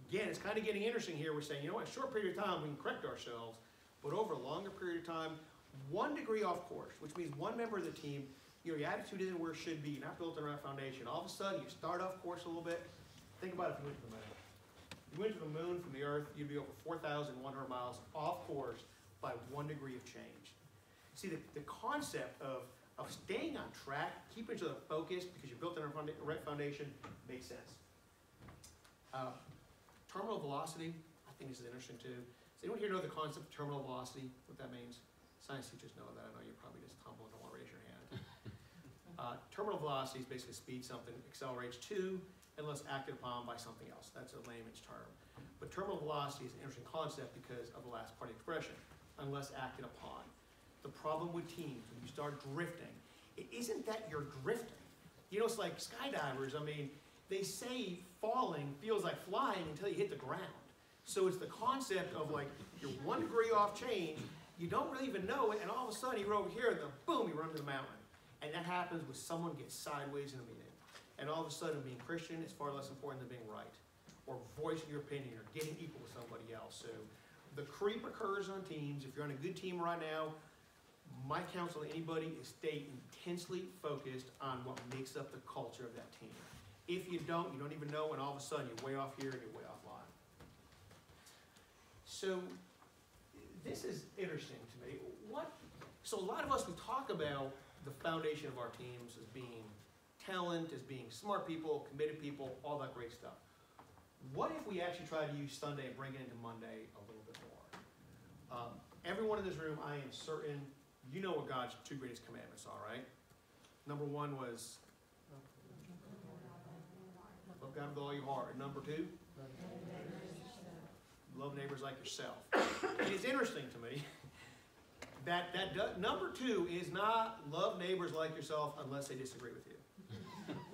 Again, it's kind of getting interesting here. We're saying, what, a short period of time we can correct ourselves, but over a longer period of time, 1 degree off course, which means one member of the team, your attitude isn't where it should be. You're not built on the right foundation. All of a sudden, you start off course a little bit. Think about if you went to the moon. If you went to the moon from the Earth, you'd be over 4,100 miles off course by 1 degree of change. See, the concept of staying on track, keeping each other focused because you're built on the right foundation, makes sense. Terminal velocity, I think this is interesting too. Does anyone here know the concept of terminal velocity, what that means? Science teachers know that. I know you're probably just humble and don't want to raise your hand. Terminal velocity is basically speed something accelerates to unless acted upon by something else. That's a layman's term. But terminal velocity is an interesting concept because of the last part of the expression, unless acted upon. The problem with teams, when you start drifting, it isn't that you're drifting. It's like skydivers. I mean, they say falling feels like flying until you hit the ground. So it's the concept of like, you're 1 degree off change, you don't really even know it, and all of a sudden you're over here, and then boom, you run to the mountain. And that happens when someone gets sideways in a meeting. And all of a sudden being Christian is far less important than being right, or voicing your opinion, or getting equal with somebody else. So the creep occurs on teams. If you're on a good team right now, my counsel to anybody is stay intensely focused on what makes up the culture of that team. If you don't even know, and all of a sudden you're way off here and you're way offline. So this is interesting to me. So a lot of us, we talk about the foundation of our teams as being talent, as being smart people, committed people, all that great stuff. What if we actually try to use Sunday and bring it into Monday a little bit more? Everyone in this room, I am certain, you know what God's 2 greatest commandments are, right? Number 1 was love God with all your heart. Number 2, love neighbors like yourself. It is interesting to me that number 2 is not love neighbors like yourself unless they disagree with you,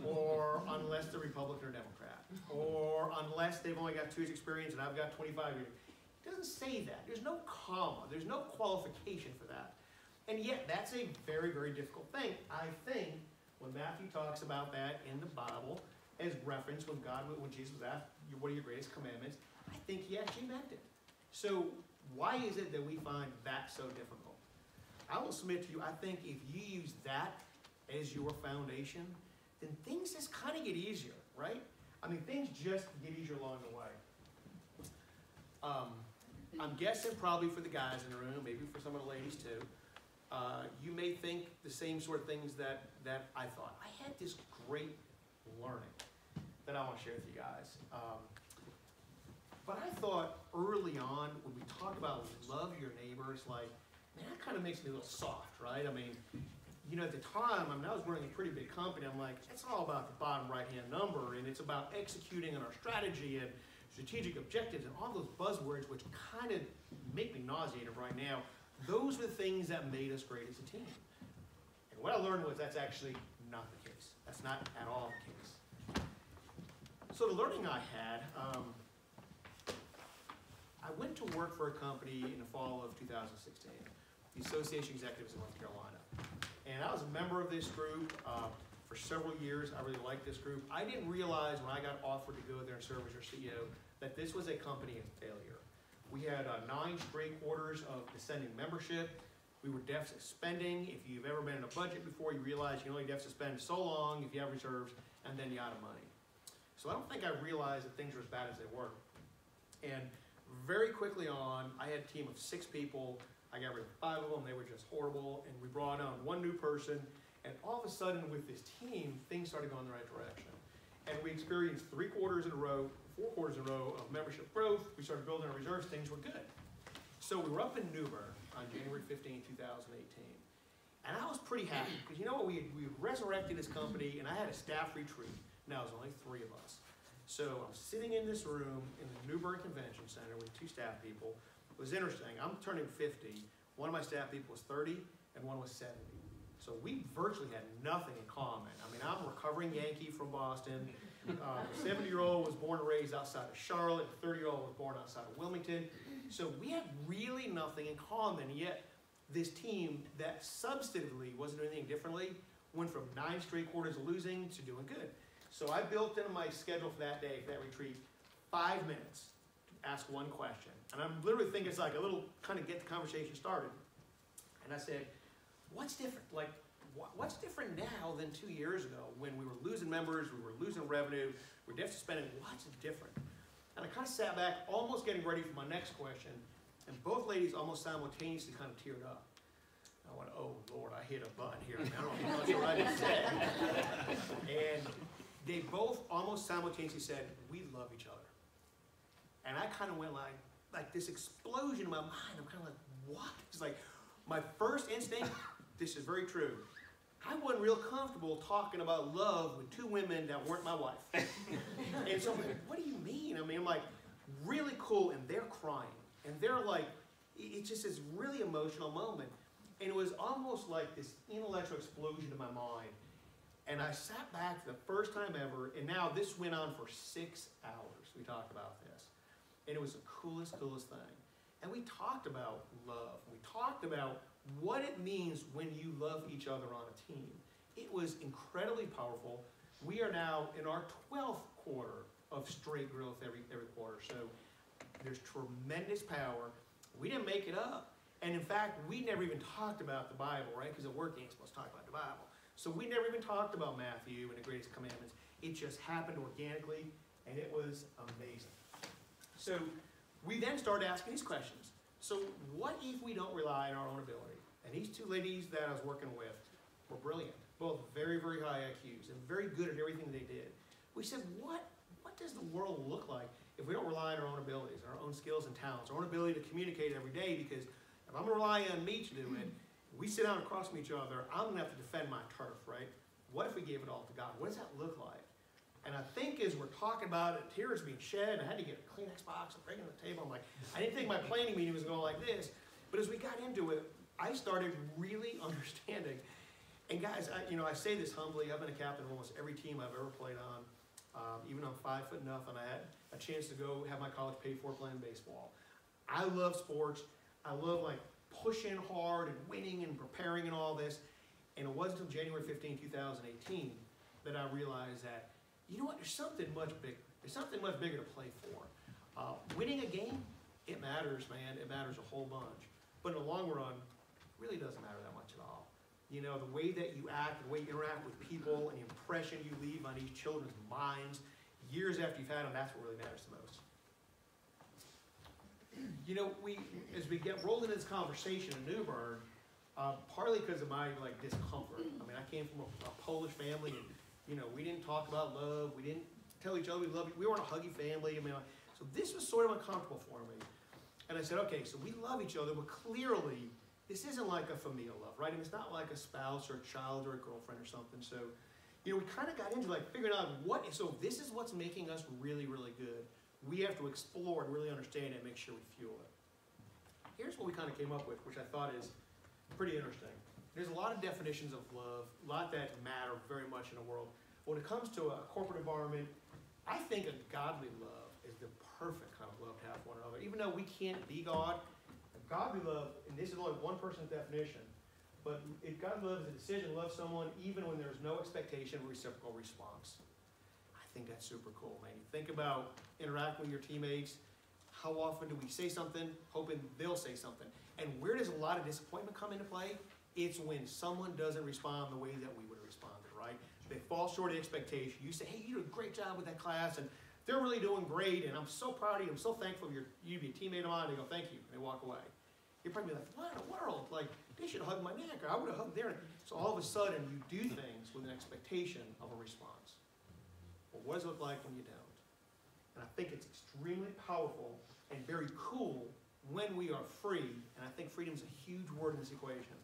or unless they're Republican or Democrat, or unless they've only got 2 years experience and I've got 25 years. It doesn't say that. There's no comma. There's no qualification for that. And yet, that's a very, very difficult thing. I think when Matthew talks about that in the Bible as reference when Jesus was asked, what are your greatest commandments? I think he actually meant it. So why is it that we find that so difficult? I will submit to you, I think if you use that as your foundation, then things just kind of get easier, right? I mean, things just get easier along the way. I'm guessing probably for the guys in the room, maybe for some of the ladies too, you may think the same sort of things that I thought. I had this great learning that I want to share with you guys. But I thought early on, when we talk about love your neighbors, like, man, that kind of makes me a little soft, right? I mean, you know, at the time, I was running a pretty big company. I'm like, it's all about the bottom right-hand number, and it's about executing on our strategy and strategic objectives and all those buzzwords, which kind of make me nauseated right now. Those were the things that made us great as a team. And what I learned was that's actually not the case. That's not at all the case. So the learning I had, I went to work for a company in the fall of 2016, the Association of Executives in North Carolina. And I was a member of this group for several years. I really liked this group. I didn't realize when I got offered to go there and serve as your CEO that this was a company in failure. We had 9 straight quarters of descending membership. We were deficit spending. If you've ever been in a budget before, you realize you can only deficit spend so long if you have reserves, and then you're out of money. So I don't think I realized that things were as bad as they were. And very quickly on, I had a team of 6 people. I got rid of 5 of them. They were just horrible. And we brought on 1 new person. And all of a sudden, with this team, things started going in the right direction. And we experienced 3 quarters in a row, 4 quarters in a row of membership growth. We started building our reserves. Things were good. So we were up in Newbern on January 15, 2018. And I was pretty happy because, you know what, we resurrected this company, and I had a staff retreat. Now, it was only 3 of us. So I'm sitting in this room in the Newbern Convention Center with 2 staff people. It was interesting. I'm turning 50. One of my staff people was 30, and one was 70. So we virtually had nothing in common. I mean, I'm a recovering Yankee from Boston. The 70-year-old was born and raised outside of Charlotte. The 30-year-old was born outside of Wilmington. So we had really nothing in common. Yet this team that substantively wasn't doing anything differently went from 9 straight quarters of losing to doing good. So I built into my schedule for that day, for that retreat, 5 minutes to ask 1 question. And I'm literally thinking it's like a little kind of get the conversation started. And I said, what's different? Like, what's different now than 2 years ago when we were losing members, we were losing revenue, we were deficit spending? What's different? And I kind of sat back, almost getting ready for my next question, and both ladies almost simultaneously kind of teared up. I went, oh, Lord, I hit a button here. I mean, I don't know what I just said. And they both almost simultaneously said, we love each other. And I kind of went like this explosion in my mind. I'm kind of like, what? It's like, my first instinct, this is very true, I wasn't real comfortable talking about love with 2 women that weren't my wife. And so I'm like, what do you mean? I mean, I'm like, really cool, and they're crying. And they're like, it's just this really emotional moment. And it was almost like this intellectual explosion in my mind. And I sat back for the first time ever, and now this went on for 6 hours. We talked about this. And it was the coolest thing. And we talked about love. We talked about what it means when you love each other on a team. It was incredibly powerful. We are now in our 12th quarter of straight growth every quarter. So there's tremendous power. We didn't make it up. And in fact, we never even talked about the Bible, right? Because at work, you ain't supposed to talk about the Bible. So we never even talked about Matthew and the greatest commandments. It just happened organically, and it was amazing. So we then started asking these questions. So what if we don't rely on our own ability? And these 2 ladies that I was working with were brilliant, both very, very high IQs and very good at everything they did. We said, what does the world look like if we don't rely on our own abilities, our own skills and talents, our own ability to communicate every day? Because if I'm going to rely on me to do it, we sit down across from each other, I'm gonna have to defend my turf, right? What if we gave it all to God? What does that look like? And I think as we're talking about it, tears being shed, I had to get a Kleenex box and bring it to the table. I'm like, I didn't think my planning meeting was going like this. But as we got into it, I started really understanding. And guys, I say this humbly, I've been a captain of almost every team I've ever played on. Even I'm 5'0" and I had a chance to go have my college paid for playing baseball. I love sports. I love like pushing hard and winning and preparing and all this. And it wasn't until January 15, 2018 that I realized that, you know what, there's something much bigger. There's something much bigger to play for. Winning a game, it matters, man. It matters a whole bunch. But in the long run, it really doesn't matter that much at all. You know, the way that you act, the way you interact with people, and the impression you leave on these children's minds, years after you've had them, that's what really matters the most. You know, as we get rolled into this conversation in New Bern, partly because of my discomfort. I mean, I came from a Polish family, and we didn't talk about love. We didn't tell each other we loved. We weren't a huggy family. I mean, so this was sort of uncomfortable for me. And I said, okay, so we love each other, but clearly this isn't like a familial love, right? I mean, it's not like a spouse or a child or a girlfriend or something. So, we kind of got into figuring out so this is what's making us really, really good. We have to explore and really understand it and make sure we fuel it. Here's what we kind of came up with, which I thought is pretty interesting. There's a lot of definitions of love, a lot that matter very much in the world. When it comes to a corporate environment, I think a godly love is the perfect kind of love to have for one another. Even though we can't be God, a godly love, and this is only one person's definition, but if godly love is a decision to love someone even when there's no expectation of reciprocal response. I think that's super cool, man. You think about interacting with your teammates. How often do we say something, hoping they'll say something? And where does a lot of disappointment come into play? It's when someone doesn't respond the way that we would have responded, right? They fall short of expectation. You say, hey, you did a great job with that class, and they're really doing great, and I'm so proud of you. I'm so thankful you to be a teammate of mine. They go, thank you, and they walk away. You're probably like, what in the world? Like, they should hug my neck, or I would have hugged their neck. So all of a sudden, you do things with an expectation of a response. Well, what does it look like when you don't? And I think it's extremely powerful and very cool when we are free, and I think freedom is a huge word in this equation,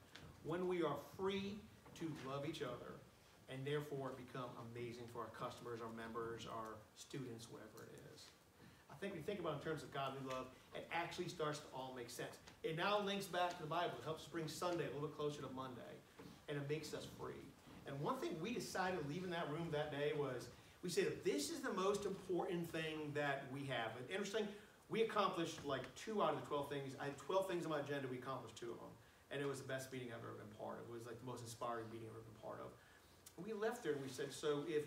when we are free to love each other and therefore become amazing for our customers, our members, our students, whatever it is. I think we think about in terms of godly love, it actually starts to all make sense. It now links back to the Bible. It helps us bring Sunday a little bit closer to Monday, and it makes us free. And one thing we decided leaving that room that day was, we said, if this is the most important thing that we have, and interesting, we accomplished 2 out of the 12 things. I had 12 things on my agenda, we accomplished 2 of them. And it was the best meeting I've ever been part of. It was the most inspiring meeting I've ever been part of. And we left there and we said, so if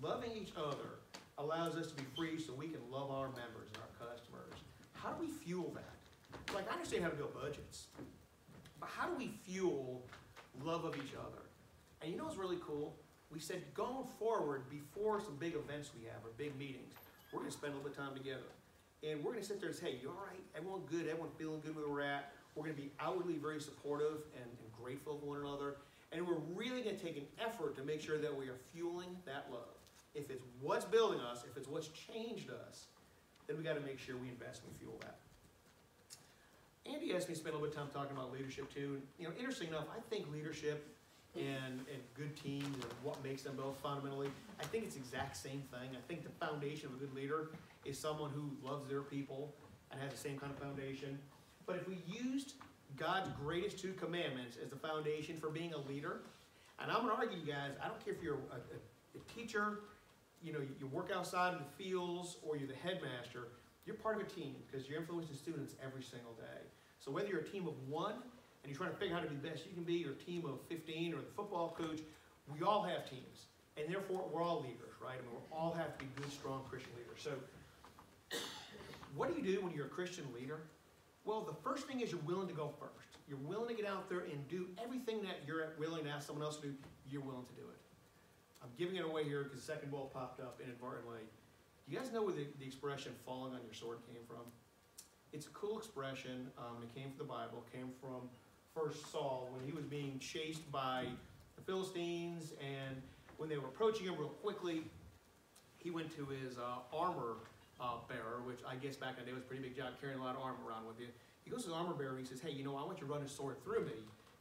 loving each other allows us to be free so we can love our members and our customers, how do we fuel that? I understand how to build budgets, but how do we fuel love of each other? And you know what's really cool? We said going forward, before some big events we have or big meetings, we're going to spend a little bit of time together. And we're going to sit there and say, hey, you all right? Everyone good? Everyone feeling good where we're at? We're going to be outwardly very supportive and grateful to one another. And we're really going to take an effort to make sure that we are fueling that love. If it's what's building us, if it's what's changed us, then we got to make sure we invest and we fuel that. Andy asked me to spend a little bit of time talking about leadership too. Interesting enough, I think leadership and good teams and what makes them both fundamentally, I think it's the exact same thing. I think the foundation of a good leader is someone who loves their people and has the same kind of foundation. But if we used God's greatest 2 commandments as the foundation for being a leader, and I'm going to argue, you guys, I don't care if you're a teacher, you work outside in the fields, or you're the headmaster, you're part of a team because you're influencing students every single day. So whether you're a team of 1 and you're trying to figure out how to be the best you can be, or a team of 15, or the football coach, we all have teams. And therefore, we're all leaders, right? I mean, we all have to be good, strong Christian leaders. So what do you do when you're a Christian leader? Well, the first thing is you're willing to go first. You're willing to get out there and do everything that you're willing to ask someone else to do, you're willing to do it. I'm giving it away here because the second ball popped up inadvertently. Do you guys know where the expression falling on your sword came from? It's a cool expression. It came from the Bible. It came from first Saul when he was being chased by the Philistines, and when they were approaching him real quickly, he went to his armor bearer, which I guess back in the day was a pretty big job carrying a lot of armor around with you. He goes to his armor bearer and he says, hey, I want you to run his sword through me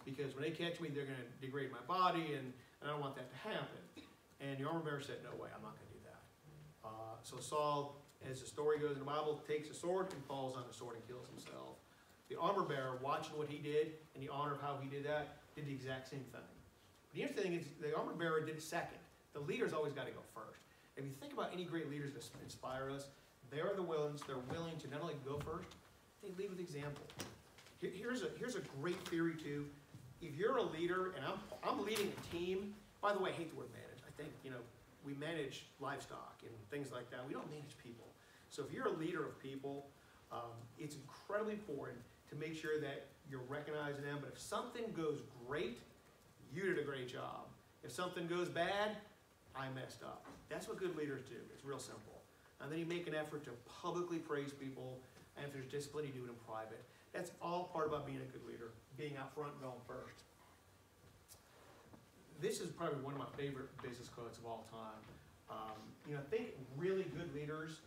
because when they catch me, they're going to degrade my body, and I don't want that to happen. And the armor bearer said, no way, I'm not going to do that. So Saul, as the story goes in the Bible, takes a sword and falls on the sword and kills himself. The armor bearer, watching what he did and the honor of how he did that, did the exact same thing. The interesting thing is the armor bearer did it second. The leader's always got to go first. If you think about any great leaders that inspire us, they're willing to not only go first, they lead with example. Here's a great theory too. If you're a leader, and I'm leading a team, by the way, I hate the word manage. I think, we manage livestock and things like that. We don't manage people. So if you're a leader of people, it's incredibly important to make sure that you're recognizing them. But if something goes great, you did a great job. If something goes bad, I messed up. That's what good leaders do. It's real simple. And then you make an effort to publicly praise people, and if there's discipline, you do it in private. That's all part about being a good leader, being out front and going first. This is probably one of my favorite business quotes of all time. Think really good leaders.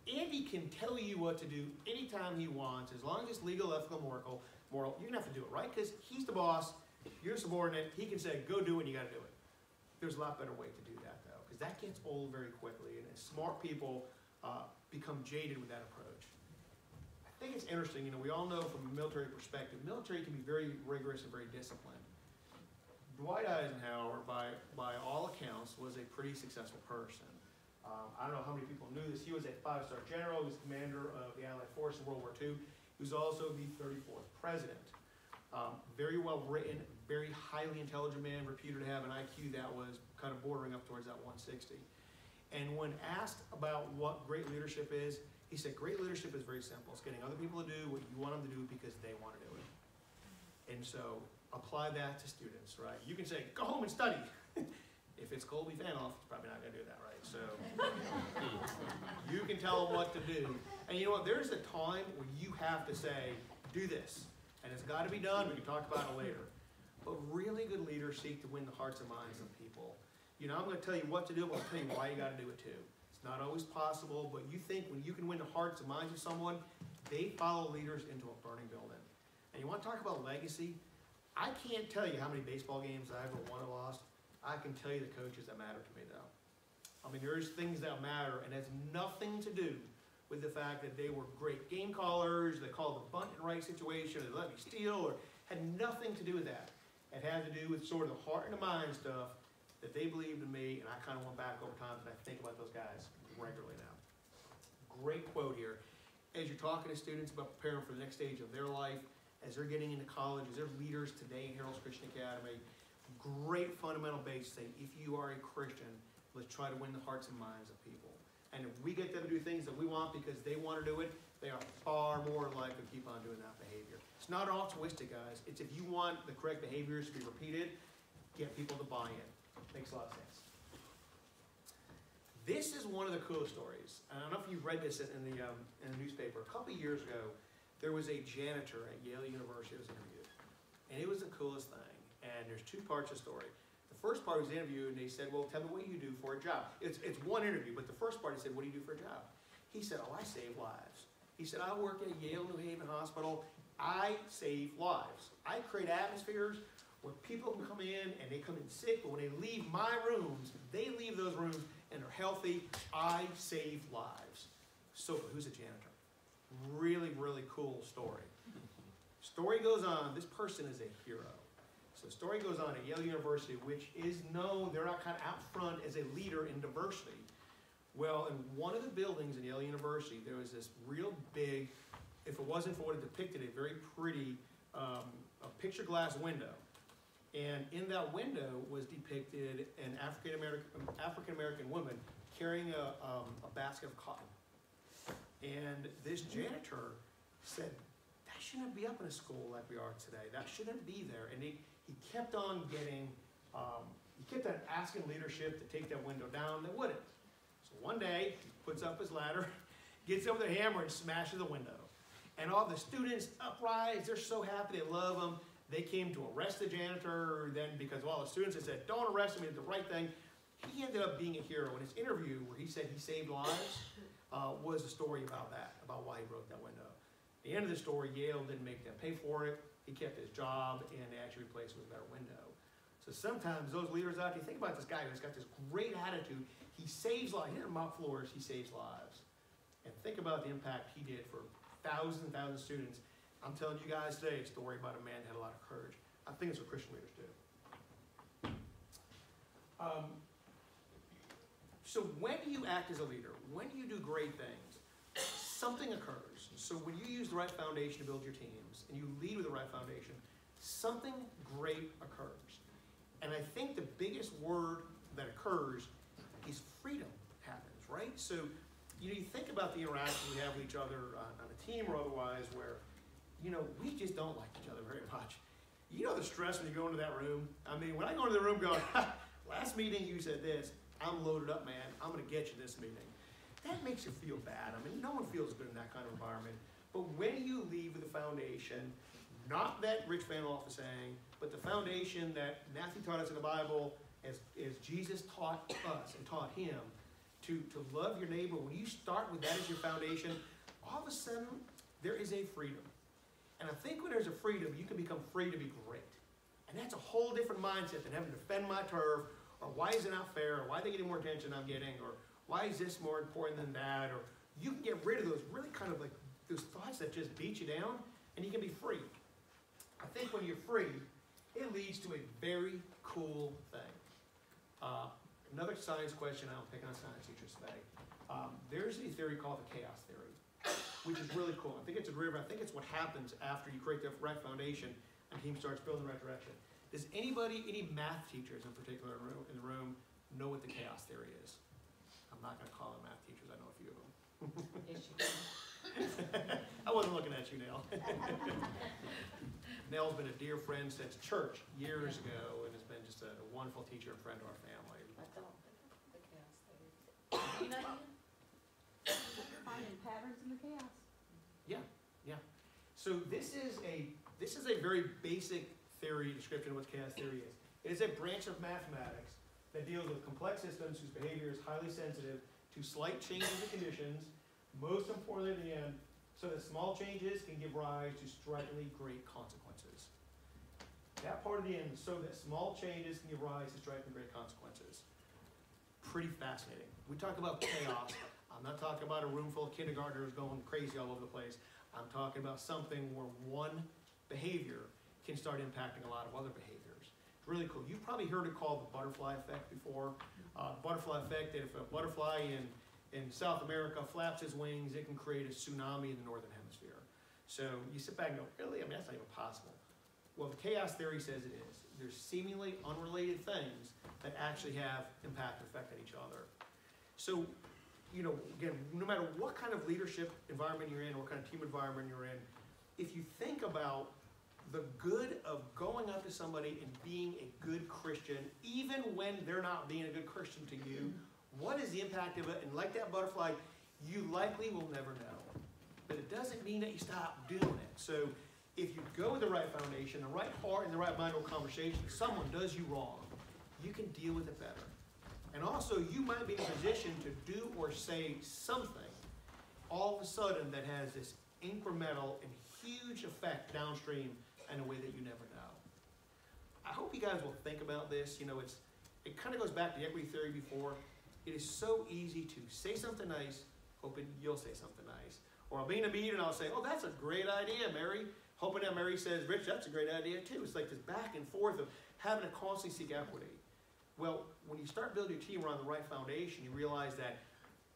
Andy can tell you what to do anytime he wants, as long as it's legal, ethical, moral. You're gonna have to do it, right? Because he's the boss, you're a subordinate. He can say, go do it, and you gotta do it. There's a lot better way to do that, though, because that gets old very quickly, and smart people become jaded with that approach. I think it's interesting. We all know from a military perspective, military can be very rigorous and very disciplined. Dwight Eisenhower, by all accounts, was a pretty successful person. I don't know how many people knew this. He was a 5-star general. He was commander of the Allied force in World War II. He was also the 34th president. Very well written, very highly intelligent man, reputed to have an IQ that was kind of bordering up towards that 160. And when asked about what great leadership is, he said, great leadership is very simple. It's getting other people to do what you want them to do because they want to do it. And so apply that to students, right? You can say, go home and study. If it's Colby Phaneuf, it's probably not going to do that, right? So you can tell them what to do. And you know what? There's a time where you have to say, do this. And it's got to be done. We can talk about it later. But really good leaders seek to win the hearts and minds of people. I'm going to tell you what to do, but I'll tell you why you got to do it too. It's not always possible, but you think when you can win the hearts and minds of someone, they follow leaders into a burning building. And you want to talk about legacy? I can't tell you how many baseball games I ever won or lost. I can tell you the coaches that matter to me, though. There's things that matter, and it has nothing to do with the fact that they were great game callers, they called the bunt in the right situation, they let me steal, or had nothing to do with that. It had to do with sort of the heart and the mind stuff that they believed in me, and I kind of went back over time and I think about those guys regularly now. Great quote here. As you're talking to students about preparing for the next stage of their life, as they're getting into college, as they're leaders today in Harold's Christian Academy, great fundamental base thing. If you are a Christian, let's try to win the hearts and minds of people. And if we get them to do things that we want because they want to do it, they are far more likely to keep on doing that behavior. It's not altruistic, guys. It's if you want the correct behaviors to be repeated, get people to buy in. Makes a lot of sense. This is one of the coolest stories. I don't know if you've read this in the newspaper. A couple years ago, there was a janitor at Yale University that was interviewed. And it was the coolest thing. And there's two parts of the story. The first part was interviewed, and they said, well, tell me what you do for a job. It's one interview, but the first part he said, what do you do for a job? He said, oh, I save lives. He said, I work at Yale New Haven Hospital. I save lives. I create atmospheres where people can come in and they come in sick, but when they leave my rooms, they leave those rooms and are healthy. I save lives. So who's a janitor? Really, really cool story. Story goes on. This person is a hero. So the story goes on at Yale University, which is known, they're not kind of out front as a leader in diversity. Well, in one of the buildings in Yale University, there was this real big, if it wasn't for what it depicted, a very pretty a picture glass window. And in that window was depicted an African-American woman carrying a basket of cotton. And this janitor said, that shouldn't be up in a school like we are today. That shouldn't be there. And he kept on getting, he kept on asking leadership to take that window down. They wouldn't. So one day, he puts up his ladder, gets over the hammer and smashes the window. And all the students uprise, they're so happy, they love him. They came to arrest the janitor then because all the students had said, don't arrest him, he did the right thing. He ended up being a hero. In his interview where he said he saved lives was a story about that, about why he broke that window. At the end of the story, Yale didn't make them pay for it. he kept his job, and they actually replaced him with a better window. So sometimes those leaders out there, you think about this guy who's got this great attitude. He saves lives. He doesn't mop floors, he saves lives. And think about the impact he did for thousands and thousands of students. I'm telling you guys today a story about a man that had a lot of courage. I think it's what Christian leaders do. So when you act as a leader, when you do great things, something occurs. So when you use the right foundation to build your teams, and you lead with the right foundation, something great occurs. And I think the biggest word that occurs is freedom happens, right? So you think about the interaction we have with each other on a team or otherwise where, we just don't like each other very much. You know the stress when you go into that room? I mean, when I go into the room going, last meeting you said this, I'm loaded up, man, I'm going to get you this meeting. That makes you feel bad. I mean, no one feels good in that kind of environment. But when you leave with a foundation, not that Rich Phaneuf is saying, but the foundation that Matthew taught us in the Bible, as Jesus taught us and taught him, to love your neighbor, when you start with that as your foundation, all of a sudden, there is a freedom. And I think when there's a freedom, you can become free to be great. And that's a whole different mindset than having to defend my turf, or why is it not fair, or why are they getting more attention I'm getting, or why is this more important than that, or you can get rid of those really kind of like those thoughts that just beat you down, and you can be free. I think when you're free, it leads to a very cool thing. Another science question, I don't pick on science teachers today. There's a theory called the chaos theory, which is really cool. I think it's a derivative. I think it's what happens after you create the right foundation and the team starts building the right direction. Does anybody, any math teachers in particular in the room, know what the chaos theory is? I'm not going to call them math teachers. I know a few of them. Yes, you can. I wasn't looking at you, Nell. Nell's been a dear friend since church years ago and has been just a wonderful teacher and friend to our family. I don't think the chaos theory. You know, finding patterns in the chaos. Yeah. So this is a very basic theory description of what chaos theory is. It is a branch of mathematics that deals with complex systems whose behavior is highly sensitive to slight changes in conditions, most importantly in the end, so that small changes can give rise to strikingly great consequences. That part of the end, so that small changes can give rise to strikingly great consequences. Pretty fascinating. We talk about chaos. I'm not talking about a room full of kindergartners going crazy all over the place. I'm talking about something where one behavior can start impacting a lot of other behaviors. It's really cool. You've probably heard it called the butterfly effect before. Butterfly effect, that if a butterfly in South America flaps his wings, it can create a tsunami in the northern hemisphere. So you sit back and go, really? I mean, that's not even possible. Well, the chaos theory says it is. There's seemingly unrelated things that actually have impact and effect on each other. So, again, no matter what kind of leadership environment you're in, or what kind of team environment you're in, if you think about the good of going up to somebody and being a good Christian, even when they're not being a good Christian to you, what is the impact of it? And like that butterfly, you likely will never know. But it doesn't mean that you stop doing it. So if you go with the right foundation, the right heart, and the right mind over conversation, someone does you wrong, you can deal with it better. And also, you might be in a position to do or say something all of a sudden that has this incremental and huge effect downstream in a way that you never know. I hope you guys will think about this. It kind of goes back to the equity theory before. It is so easy to say something nice, hoping you'll say something nice. Or I'll be in a meeting and I'll say, oh, that's a great idea, Mary. Hoping that Mary says, Rich, that's a great idea too. It's like this back and forth of having to constantly seek equity. Well, when you start building your team around the right foundation, you realize that,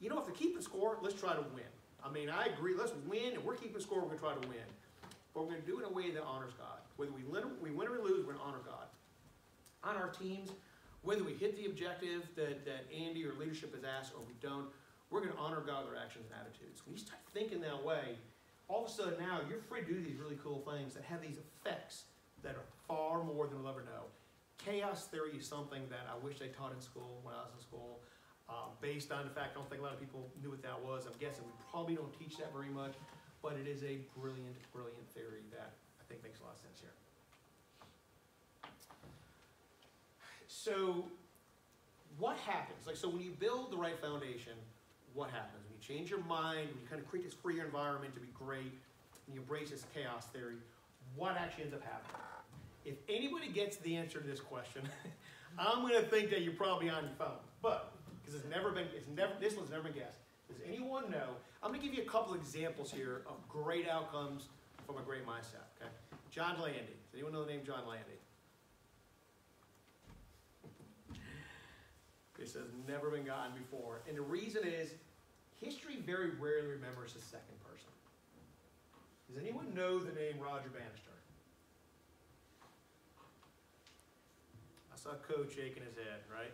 if they're keeping score, let's try to win. I mean, I agree, let's win, and we're keeping score, we're going to try to win. But we're going to do it in a way that honors God. Whether we win or lose, we're going to honor God. On our teams, whether we hit the objective that Andy or leadership has asked or we don't, we're going to honor God with our actions and attitudes. When you start thinking that way, all of a sudden now you're free to do these really cool things that have these effects that are far more than we'll ever know. Chaos theory is something that I wish they taught in school when I was in school. Based on the fact I don't think a lot of people knew what that was. I'm guessing we probably don't teach that very much, but it is a brilliant, brilliant theory that I think makes a lot of sense here. So what happens? So when you build the right foundation, what happens? When you change your mind, when you kind of create this freer environment to be great, and you embrace this chaos theory, what actually ends up happening? If anybody gets the answer to this question, I'm going to think that you're probably on your phone. But, because this one's never been guessed. Does anyone know? I'm going to give you a couple examples here of great outcomes from a great mindset. Okay, John Landy. Does anyone know the name John Landy? This has never been gotten before. And the reason is, history very rarely remembers the second person. Does anyone know the name Roger Bannister? I saw Coach shaking his head, right?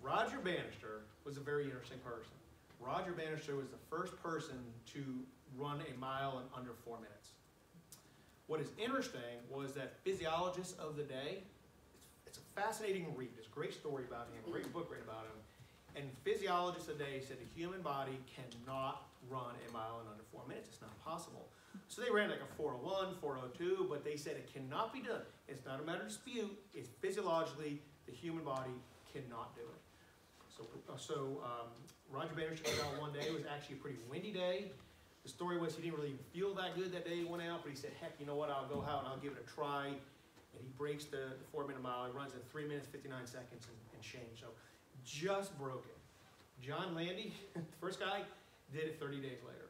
Roger Bannister was a very interesting person. Roger Bannister was the first person to run a mile in under 4 minutes. What is interesting was that physiologists of the day, it's a fascinating read. There's a great story about him, a great book written about him. And physiologists of the day said the human body cannot run a mile in under 4 minutes. It's not possible. So they ran like a 4:01, 4:02, but they said it cannot be done. It's not a matter of dispute. It's physiologically, the human body cannot do it. So Roger Bannister came out one day. It was actually a pretty windy day. The story was he didn't really feel that good that day he went out, but he said, heck, you know what, I'll go out and I'll give it a try. And he breaks the 4-minute mile. He runs in 3 minutes, 59 seconds and change. So just broke it. John Landy, the first guy, did it 30 days later.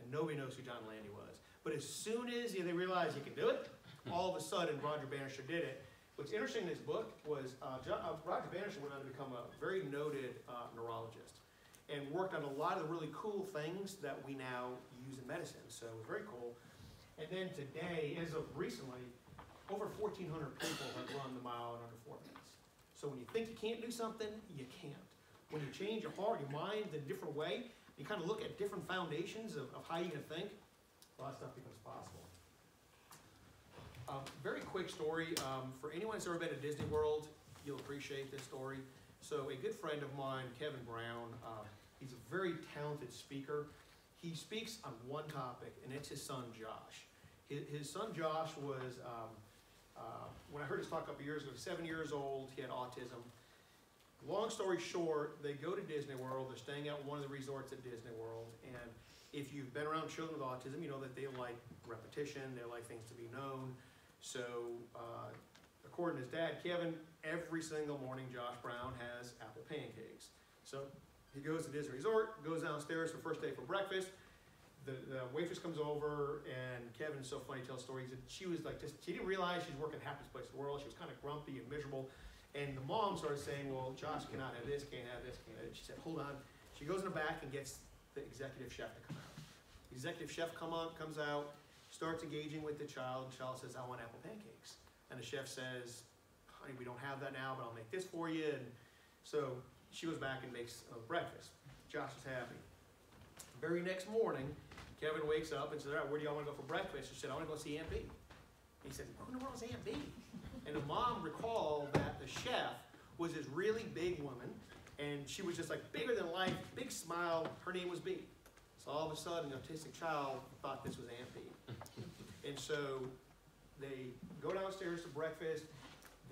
And nobody knows who John Landy was. But as soon as they realized he could do it, all of a sudden Roger Bannister did it. What's interesting in this book was Roger Bannister went on to become a very noted neurologist and worked on a lot of the really cool things that we now use in medicine. So it was very cool. And then today, as of recently, over 1,400 people have run the mile in under 4 minutes. So when you think you can't do something, you can't. When you change your heart, your mind in a different way, you kind of look at different foundations of how you can think, a lot of stuff becomes possible. Very quick story. For anyone who's ever been to Disney World, you'll appreciate this story. So a good friend of mine, Kevin Brown, he's a very talented speaker. He speaks on one topic, and it's his son, Josh. His son, Josh, was, when I heard his talk a couple years ago, 7 years old, he had autism. Long story short, they go to Disney World. They're staying at one of the resorts at Disney World, and if you've been around children with autism, you know that they like repetition, they like things to be known. So, according to his dad, Kevin, every single morning Josh Brown has apple pancakes. So, he goes to Disney Resort, goes downstairs for first day for breakfast. The waitress comes over, and Kevin's so funny, he tells stories. She was like, she didn't realize she's working at the happiest place in the world. She was kind of grumpy and miserable. And the mom started saying, well, Josh cannot have this, can't have this, can't have this. She said, hold on. She goes in the back and gets the executive chef to come out. The executive chef comes out, starts engaging with the child. The child says, I want apple pancakes. And the chef says, honey, we don't have that now, but I'll make this for you. And so she goes back and makes breakfast. Josh is happy. Very next morning, Kevin wakes up and says, all right, where do y'all want to go for breakfast? She said, I want to go see Aunt B. He said, who in the world is Aunt B? And the mom recalled that the chef was this really big woman, and she was just like bigger than life, big smile. Her name was B. So all of a sudden, the autistic child thought this was Aunt B. And so they go downstairs to breakfast.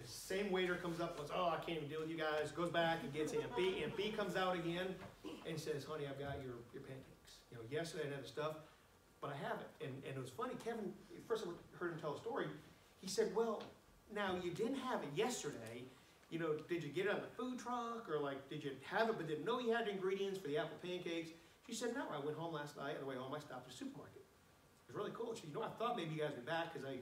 The same waiter comes up and goes, oh, I can't even deal with you guys. Goes back and gets Aunt B. Aunt B comes out again and says, honey, I've got your pancakes. You know, yesterday I had the stuff, but I have it. And it was funny. Kevin, first I heard him tell a story. He said, well, now you didn't have it yesterday. You know, did you get it on the food truck, or like, did you have it but didn't know you had the ingredients for the apple pancakes? She said, no, I went home last night. On the way home, I stopped at the supermarket. It was really cool. She said, you know, I thought maybe you guys would be back because I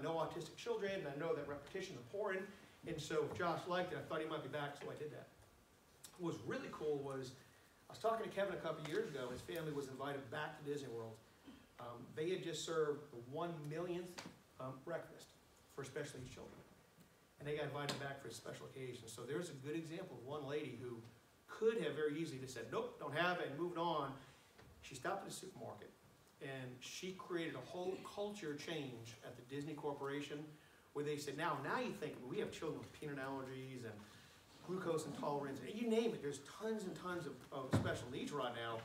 know autistic children, and I know that repetition is important. And so if Josh liked it, I thought he might be back, so I did that. What was really cool was, I was talking to Kevin a couple years ago. His family was invited back to Disney World. They had just served the 1 millionth breakfast for special needs children. And they got invited back for a special occasion. So there's a good example of one lady who could have very easily just said, nope, don't have it, and moved on. She stopped at a supermarket, and she created a whole culture change at the Disney Corporation, where they said, now you think, we have children with peanut allergies and glucose intolerance, and you name it. There's tons and tons of special needs right now.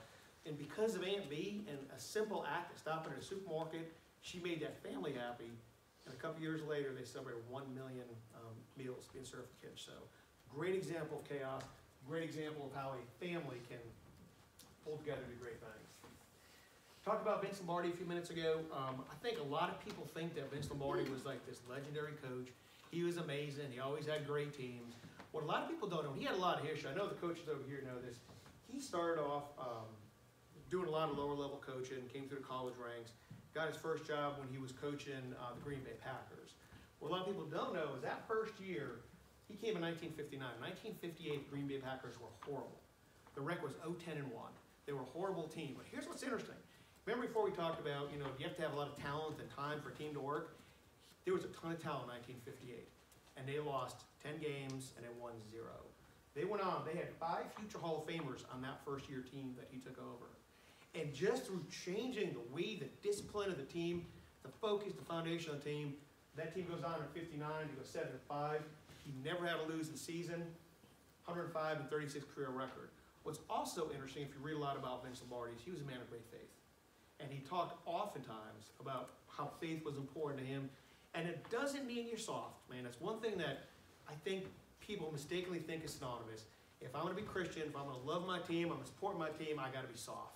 And because of Aunt B and a simple act of stopping at a supermarket, she made that family happy. And a couple years later, they celebrated 1 million meals being served for kids. So, great example of chaos. Great example of how a family can pull together to do great things. Talked about Vince Lombardi a few minutes ago. I think a lot of people think that Vince Lombardi was like this legendary coach. He was amazing. He always had great teams. What a lot of people don't know, he had a lot of history. I know the coaches over here know this. He started off doing a lot of lower level coaching, came through the college ranks, got his first job when he was coaching the Green Bay Packers. What a lot of people don't know is that first year, he came in 1959. 1958, the Green Bay Packers were horrible. The record was 0-10-1. They were a horrible team. But here's what's interesting. Remember before we talked about, you have to have a lot of talent and time for a team to work? There was a ton of talent in 1958. And they lost 10 games and they won 0. They went on. They had 5 future Hall of Famers on that first year team that he took over. And just through changing the way, the discipline of the team, the focus, the foundation of the team, that team goes on in 59 to go 7-5. He never had to lose the season. 105-36 career record. What's also interesting, if you read a lot about Vince Lombardi, is he was a man of great faith. And he talked oftentimes about how faith was important to him. And it doesn't mean you're soft, man. That's one thing that I think people mistakenly think is synonymous. If I'm going to be Christian, if I'm going to love my team, I'm going to support my team, I got to be soft.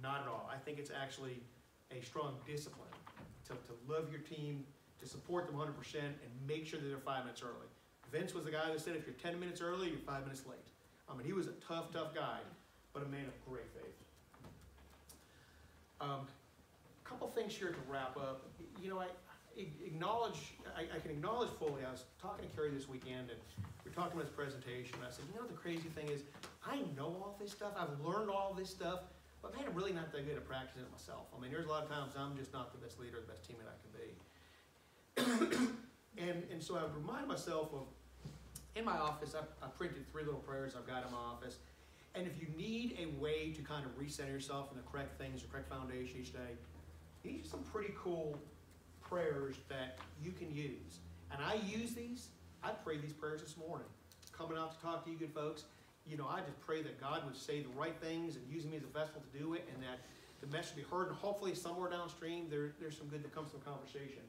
Not at all. I think it's actually a strong discipline to love your team, to support them 100%, and make sure that they're 5 minutes early. Vince was the guy that said if you're 10 minutes early, you're 5 minutes late. I mean, he was a tough guy, but a man of great faith. Couple things here to wrap up. I can acknowledge fully, I was talking to Kerry this weekend, and we were talking about his presentation, and I said, the crazy thing is, I know all this stuff, I've learned all this stuff, but man, I'm really not that good at practicing it myself. I mean, there's a lot of times I'm just not the best leader, the best teammate I can be. and so I would remind myself of, in my office, I printed 3 little prayers I've got in my office. And if you need a way to kind of recenter yourself in the correct things, the correct foundation each day, these are some pretty cool prayers that you can use. And I use these. I prayed these prayers this morning. Coming out to talk to you good folks, I just pray that God would say the right things and use me as a vessel to do it, and that the message be heard, and hopefully somewhere downstream there's some good that comes from the conversation.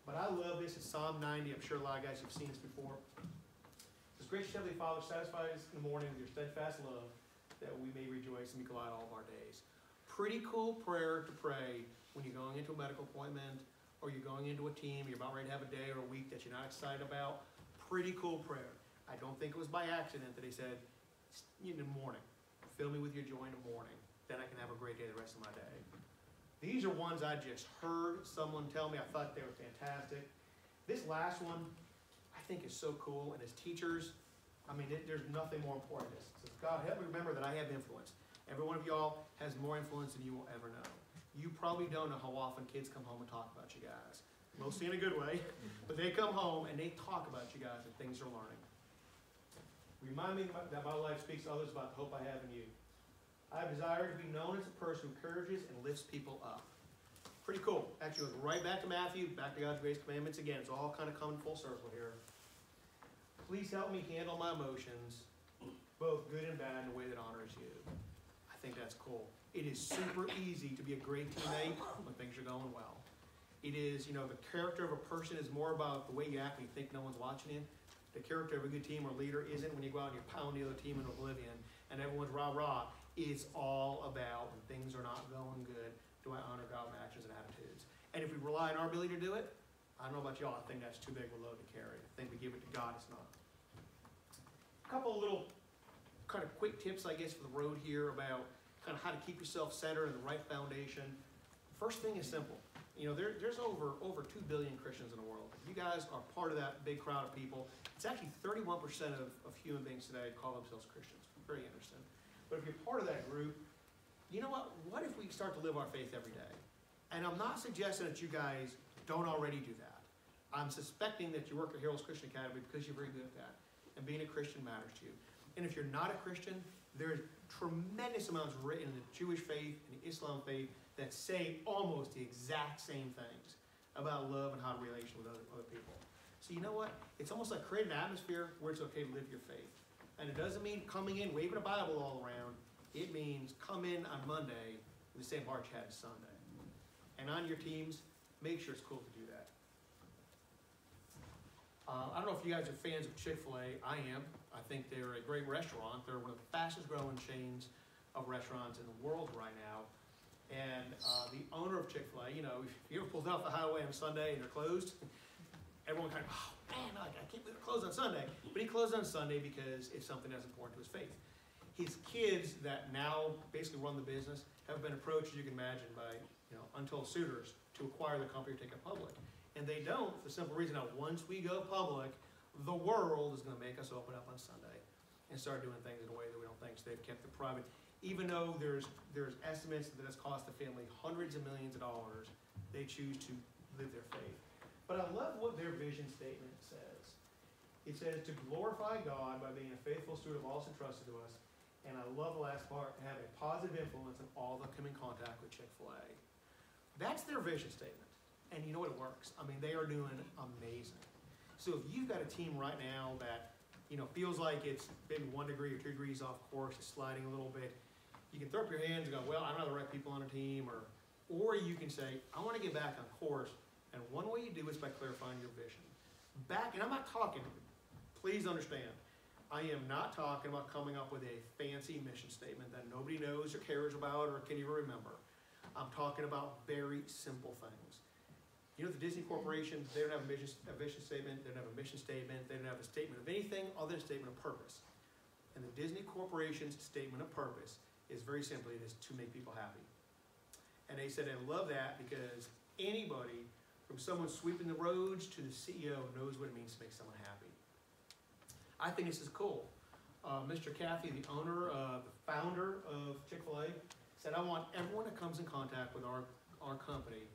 But I love this. It's Psalm 90. I'm sure a lot of guys have seen this before. It says, gracious Heavenly Father, satisfy us in the morning with your steadfast love, that we may rejoice and be glad all of our days. Pretty cool prayer to pray when you're going into a medical appointment, or you're going into a team, you're about ready to have a day or a week that you're not excited about. Pretty cool prayer. I don't think it was by accident that he said, in the morning, fill me with your joy in the morning, then I can have a great day the rest of my day. These are ones I just heard someone tell me. I thought they were fantastic. This last one, I think is so cool. And as teachers, I mean, there's nothing more important than this. It says, God, help me remember that I have influence. Every one of y'all has more influence than you will ever know. You probably don't know how often kids come home and talk about you guys. Mostly in a good way. But they come home and they talk about you guys and things they're learning. Remind me that my life speaks to others about the hope I have in you. I desire to be known as a person who encourages and lifts people up. Pretty cool. Actually, goes right back to Matthew, back to God's greatest commandments again. It's all kind of coming full circle here. Please help me handle my emotions, both good and bad, in a way that honors you. I think that's cool. It is super easy to be a great teammate when things are going well. It is, the character of a person is more about the way you act when you think no one's watching you. The character of a good team or leader isn't when you go out and you pound the other team in oblivion and everyone's rah-rah. It's all about when things are not going good, do I honor God with my actions and attitudes? And if we rely on our ability to do it, I don't know about y'all, I think that's too big of a load to carry. I think we give it to God, it's not. A couple of little kind of quick tips, I guess, for the road here about kind of how to keep yourself centered in the right foundation. First thing is simple. There's over 2 billion Christians in the world. If you guys are part of that big crowd of people, it's actually 31% of human beings today call themselves Christians. Very interesting. But if you're part of that group, you know what? What if we start to live our faith every day? And I'm not suggesting that you guys don't already do that. I'm suspecting that you work at Harold's Christian Academy because you're very good at that. And being a Christian matters to you. And if you're not a Christian, there's tremendous amounts written in the Jewish faith and the Islam faith that say almost the exact same things about love and how to relate with other people. So you know what? It's almost like create an atmosphere where it's okay to live your faith. And it doesn't mean coming in, waving a Bible all around. It means come in on Monday with the same heart you had Sunday. And on your teams, make sure it's cool to do that. I don't know if you guys are fans of Chick-fil-A. I am. I think they're a great restaurant. They're one of the fastest growing chains of restaurants in the world right now. And the owner of Chick-fil-A, you know, if you ever pulled off the highway on Sunday and they're closed, everyone kind of, oh man, I can't believe they're closed on Sunday. But he closed on Sunday because it's something that's important to his faith. His kids that now basically run the business have been approached, as you can imagine, by untold suitors to acquire the company or take it public. And they don't for the simple reason that once we go public, the world is going to make us open up on Sunday and start doing things in a way that we don't think. So they've kept it private. Even though there's estimates that it's cost the family hundreds of millions of dollars, they choose to live their faith. But I love what their vision statement says. It says to glorify God by being a faithful steward of all that's entrusted to us. And I love the last part, to have a positive influence on all that come in contact with Chick-fil-A. That's their vision statement. And you know what, it works. I mean, they are doing amazing. So if you've got a team right now that feels like it's maybe 1 degree or 2 degrees off course, it's sliding a little bit, you can throw up your hands and go, well, I don't know the right people on a team, or you can say, I want to get back on course, and one way you do is by clarifying your vision. And I'm not talking, please understand, I am not talking about coming up with a fancy mission statement that nobody knows or cares about or can even remember. I'm talking about very simple things. The Disney Corporation, they don't have a vision statement, they don't have a mission statement, they don't have a statement of anything other than a statement of purpose. And the Disney Corporation's statement of purpose is very simply, it is to make people happy. And they said, I love that because anybody, from someone sweeping the roads to the CEO, knows what it means to make someone happy. I think this is cool. Mr. Caffey, the owner, the founder of Chick-fil-A, said, I want everyone that comes in contact with our company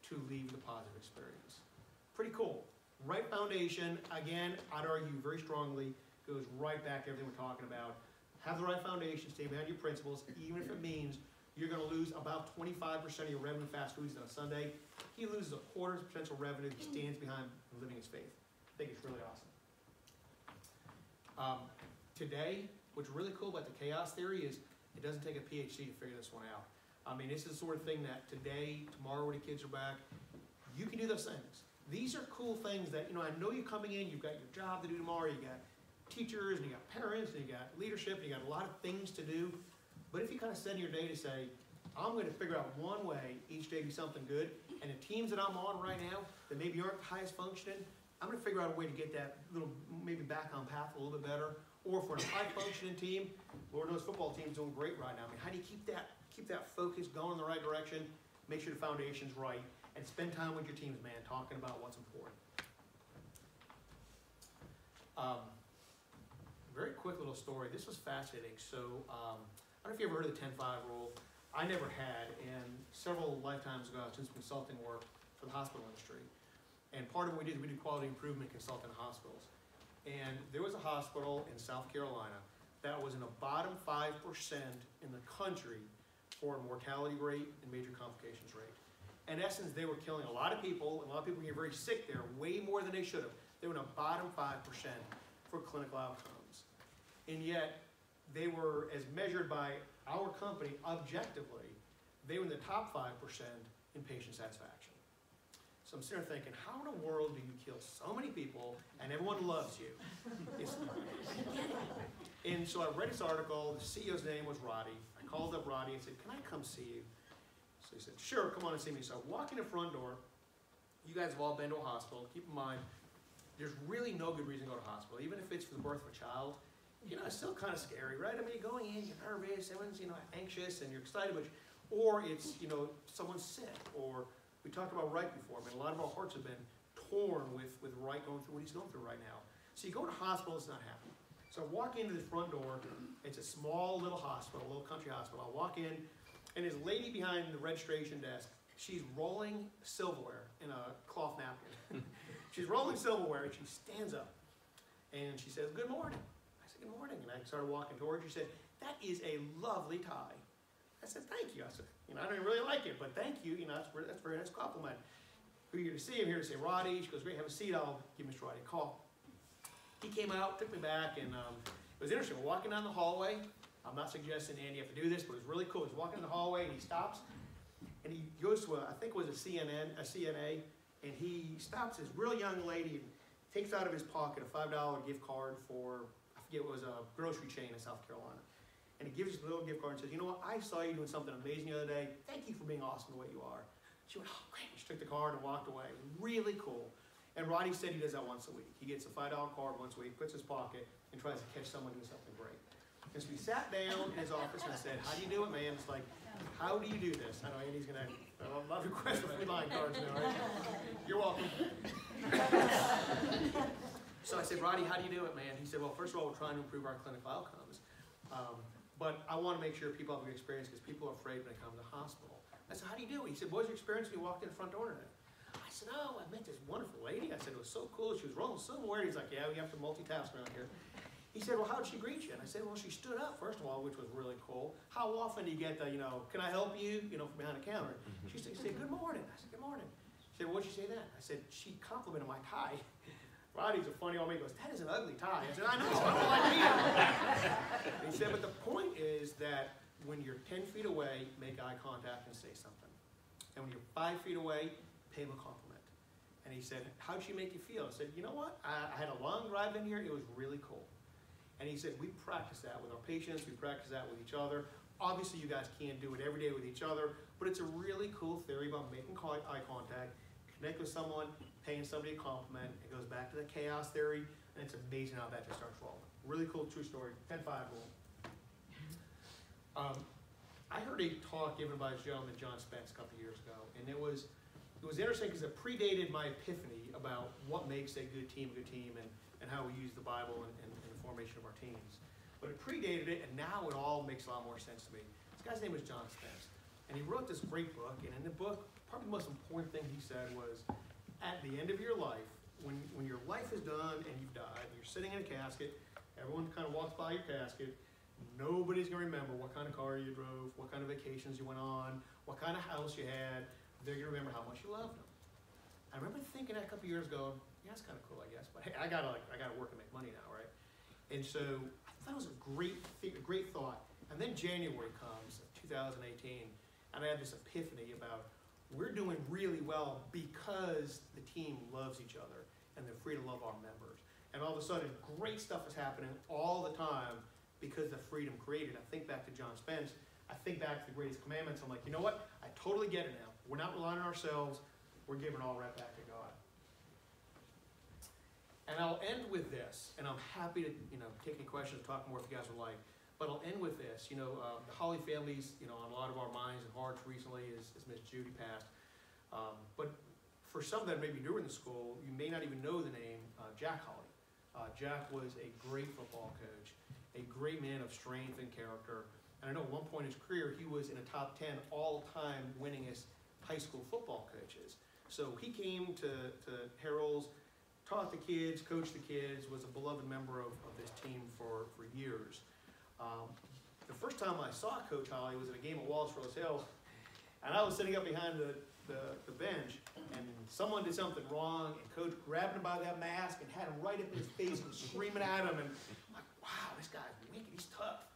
to leave with a positive experience. Pretty cool. Right foundation, again, I'd argue very strongly, goes right back to everything we're talking about. Have the right foundation, stay behind your principles, even if it means you're going to lose about 25% of your revenue fast foods on a Sunday. He loses a quarter of his potential revenue. He stands behind living his faith. I think it's really awesome. Today, what's really cool about the chaos theory is it doesn't take a PhD to figure this one out. I mean, this is the sort of thing that today, tomorrow when the kids are back, you can do those things. These are cool things that, I know you're coming in, you've got your job to do tomorrow, you got teachers, and you got parents, and you got leadership, and you got a lot of things to do. But if you kind of set in your day to say, I'm going to figure out one way each day to do something good, and the teams that I'm on right now that maybe aren't highest functioning, I'm going to figure out a way to get that little, maybe back on path a little bit better. Or for a high functioning team, Lord knows football team's doing great right now. I mean, how do you keep that focus going in the right direction, make sure the foundation's right, and spend time with your teams, man, talking about what's important. Very quick little story. This was fascinating. So, I don't know if you ever heard of the 10-5 rule. I never had, and several lifetimes ago, I was doing some consulting work for the hospital industry. And part of what we did quality improvement consulting hospitals. And there was a hospital in South Carolina that was in the bottom 5% in the country for mortality rate and major complications rate. In essence, they were killing a lot of people, and a lot of people get very sick there, way more than they should have. They were in the bottom 5% for clinical outcomes. And yet, they were, as measured by our company, objectively, they were in the top 5% in patient satisfaction. So I'm sitting there thinking, how in the world do you kill so many people and everyone loves you? And so I read this article. The CEO's name was Roddy. I called up Roddy and said, can I come see you? So he said, sure, come on and see me. So I walk in the front door. You guys have all been to a hospital. Keep in mind, there's really no good reason to go to a hospital. Even if it's for the birth of a child, it's still kind of scary, right? I mean, you're going in, you're nervous, everyone's, anxious, and you're excited, or it's, someone's sick, or we talked about Wright before. I mean, a lot of our hearts have been torn with Wright going through what he's going through right now. So you go to a hospital, it's not happening. So I walk into the front door. It's a small little hospital, a little country hospital. I walk in, and this lady behind the registration desk, she's rolling silverware in a cloth napkin. She's rolling silverware, and she stands up, and she says, good morning. I said, good morning. And I started walking towards her. She said, that is a lovely tie. I said, thank you. I said, I don't really like it, but thank you. That's a very nice compliment. Who are you here to see? I'm here to see Roddy. She goes, great, have a seat. I'll give Mr. Roddy a call. He came out, took me back, and it was interesting. We're walking down the hallway. I'm not suggesting, Andy, you have to do this, but it was really cool. He's walking in the hallway, and he stops, and he goes to I think it was a CNA, and he stops this real young lady and takes out of his pocket a $5 gift card for, I forget, it was a grocery chain in South Carolina. and he gives us a little gift card and says, you know what, I saw you doing something amazing the other day. Thank you for being awesome the way you are. She went, oh, great. She took the card and walked away. Really cool. And Roddy said he does that once a week. He gets a $5 card once a week, puts in his pocket, and tries to catch someone doing something great. And so we sat down in his office and I said, how do you do it, man? It's like, how do you do this? I know Andy's going to have a lot of requests for free line cards now, right? You're welcome. So I said, Roddy, how do you do it, man? He said, well, first of all, we're trying to improve our clinical outcomes. But I want to make sure people have a good experience because people are afraid when they come to the hospital. I said, how do you do it? He said, what was your experience when you walked in the front door today? I said, oh, I met this wonderful lady. I said, it was so cool. She was rolling somewhere. He's like, yeah, we have to multitask around here. He said, well, how did she greet you? And I said, well, she stood up, first of all, which was really cool. How often do you get the, can I help you, from behind the counter? She said, good morning. I said, good morning. She said, what'd you say then? I said, she complimented my tie. Roddy's a funny old man. He goes, that is an ugly tie. I said, I know, I don't like me. He said, but the point is that when you're 10 feet away, make eye contact and say something. And when you're 5 feet away, pay him a compliment. And he said, how'd she make you feel? I said, you know what? I had a long drive in here. It was really cool. And he said, we practice that with our patients. We practice that with each other. Obviously, you guys can't do it every day with each other, but it's a really cool theory about making eye contact, connect with someone, paying somebody a compliment. It goes back to the chaos theory, and it's amazing how that just starts rolling. Really cool, true story. 10-5 rule. I heard a talk given by a gentleman, John Spence, a couple years ago, and it was interesting because it predated my epiphany about what makes a good team, and how we use the Bible and the formation of our teams. But it predated it, and now it all makes a lot more sense to me. This guy's name was John Spence, and he wrote this great book, and in the book, probably the most important thing he said was, at the end of your life, when your life is done and you've died, and you're sitting in a casket, everyone kind of walks by your casket, nobody's going to remember what kind of car you drove, what kind of vacations you went on, what kind of house you had. They're going to remember how much you loved them. I remember thinking that a couple years ago, yeah, that's kind of cool, I guess, but hey, I gotta work and make money now, right? And so I thought it was a great thought. And then January comes, 2018, and I had this epiphany about we're doing really well because the team loves each other and they're free to love our members. And all of a sudden, great stuff is happening all the time because the freedom created. I think back to John Spence. I think back to the greatest commandments. I'm like, you know what? I totally get it now. We're not relying on ourselves. We're giving all right back to God. And I'll end with this, and I'm happy to take any questions, talk more if you guys would like. But I'll end with this. The Holly family's on a lot of our minds and hearts recently as Miss Judy passed. But for some that may be new in the school, you may not even know the name Jack Holly. Jack was a great football coach, a great man of strength and character. And I know at one point in his career, he was in a top 10 all-time winningest high school football coaches. So he came to Harold's, taught the kids, coached the kids, was a beloved member of this team for years. The first time I saw Coach Holly was at a game at Wallace Rose Hill, and I was sitting up behind the bench, and someone did something wrong, and Coach grabbed him by that mask and had him right up in his face and screaming at him, and I'm like, wow, this guy's wicked, he's tough.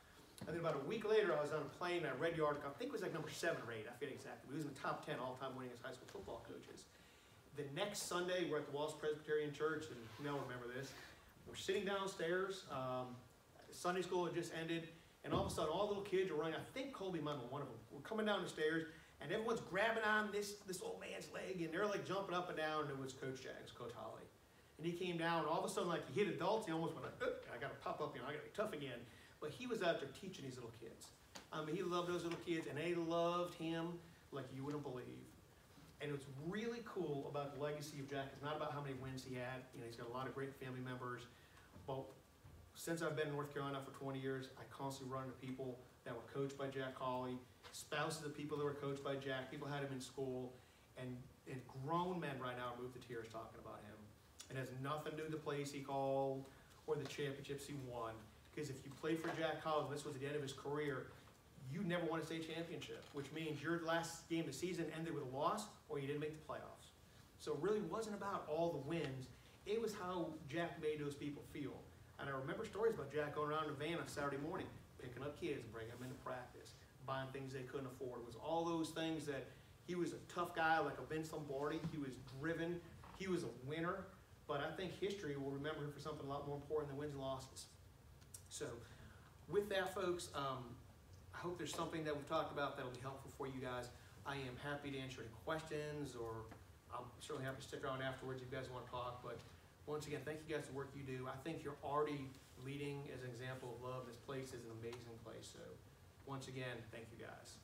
And then about a week later, I was on a plane, and I read the article, I think it was like number 7 or 8, I forget exactly, but he was in the top 10 all-time winningest high school football coaches. The next Sunday, we're at the Wallace Presbyterian Church, and you all remember this. We're sitting downstairs. Sunday school had just ended, and all of a sudden, all the little kids are running. I think Colby might be one of them. We're coming down the stairs, and everyone's grabbing on this old man's leg, and they're like jumping up and down. And it was Coach Jags, Coach Holly, and he came down. And all of a sudden, like he hit adults, he almost went like, I got to pop up, I got to be tough again. But he was out there teaching these little kids. He loved those little kids, and they loved him like you wouldn't believe. And what's really cool about the legacy of Jack is not about how many wins he had. He's got a lot of great family members. But since I've been in North Carolina for 20 years, I constantly run into people that were coached by Jack Holly, spouses of people that were coached by Jack, people had him in school, and grown men right now are moved to tears talking about him. It has nothing to do with the plays he called or the championships he won. Because if you played for Jack Holly, and this was at the end of his career, you never won a state championship, which means your last game of the season ended with a loss or you didn't make the playoffs. So it really wasn't about all the wins. It was how Jack made those people feel. And I remember stories about Jack going around in a van on Saturday morning, picking up kids and bringing them into practice, buying things they couldn't afford. It was all those things that he was a tough guy like a Vince Lombardi. He was driven. He was a winner. But I think history will remember him for something a lot more important than wins and losses. So with that, folks, I hope there's something that we've talked about that'll be helpful for you guys. I am happy to answer any questions, or I'm certainly happy to stick around afterwards if you guys want to talk. But once again, thank you guys for the work you do. I think you're already leading as an example of love. This place is an amazing place. So once again, thank you guys.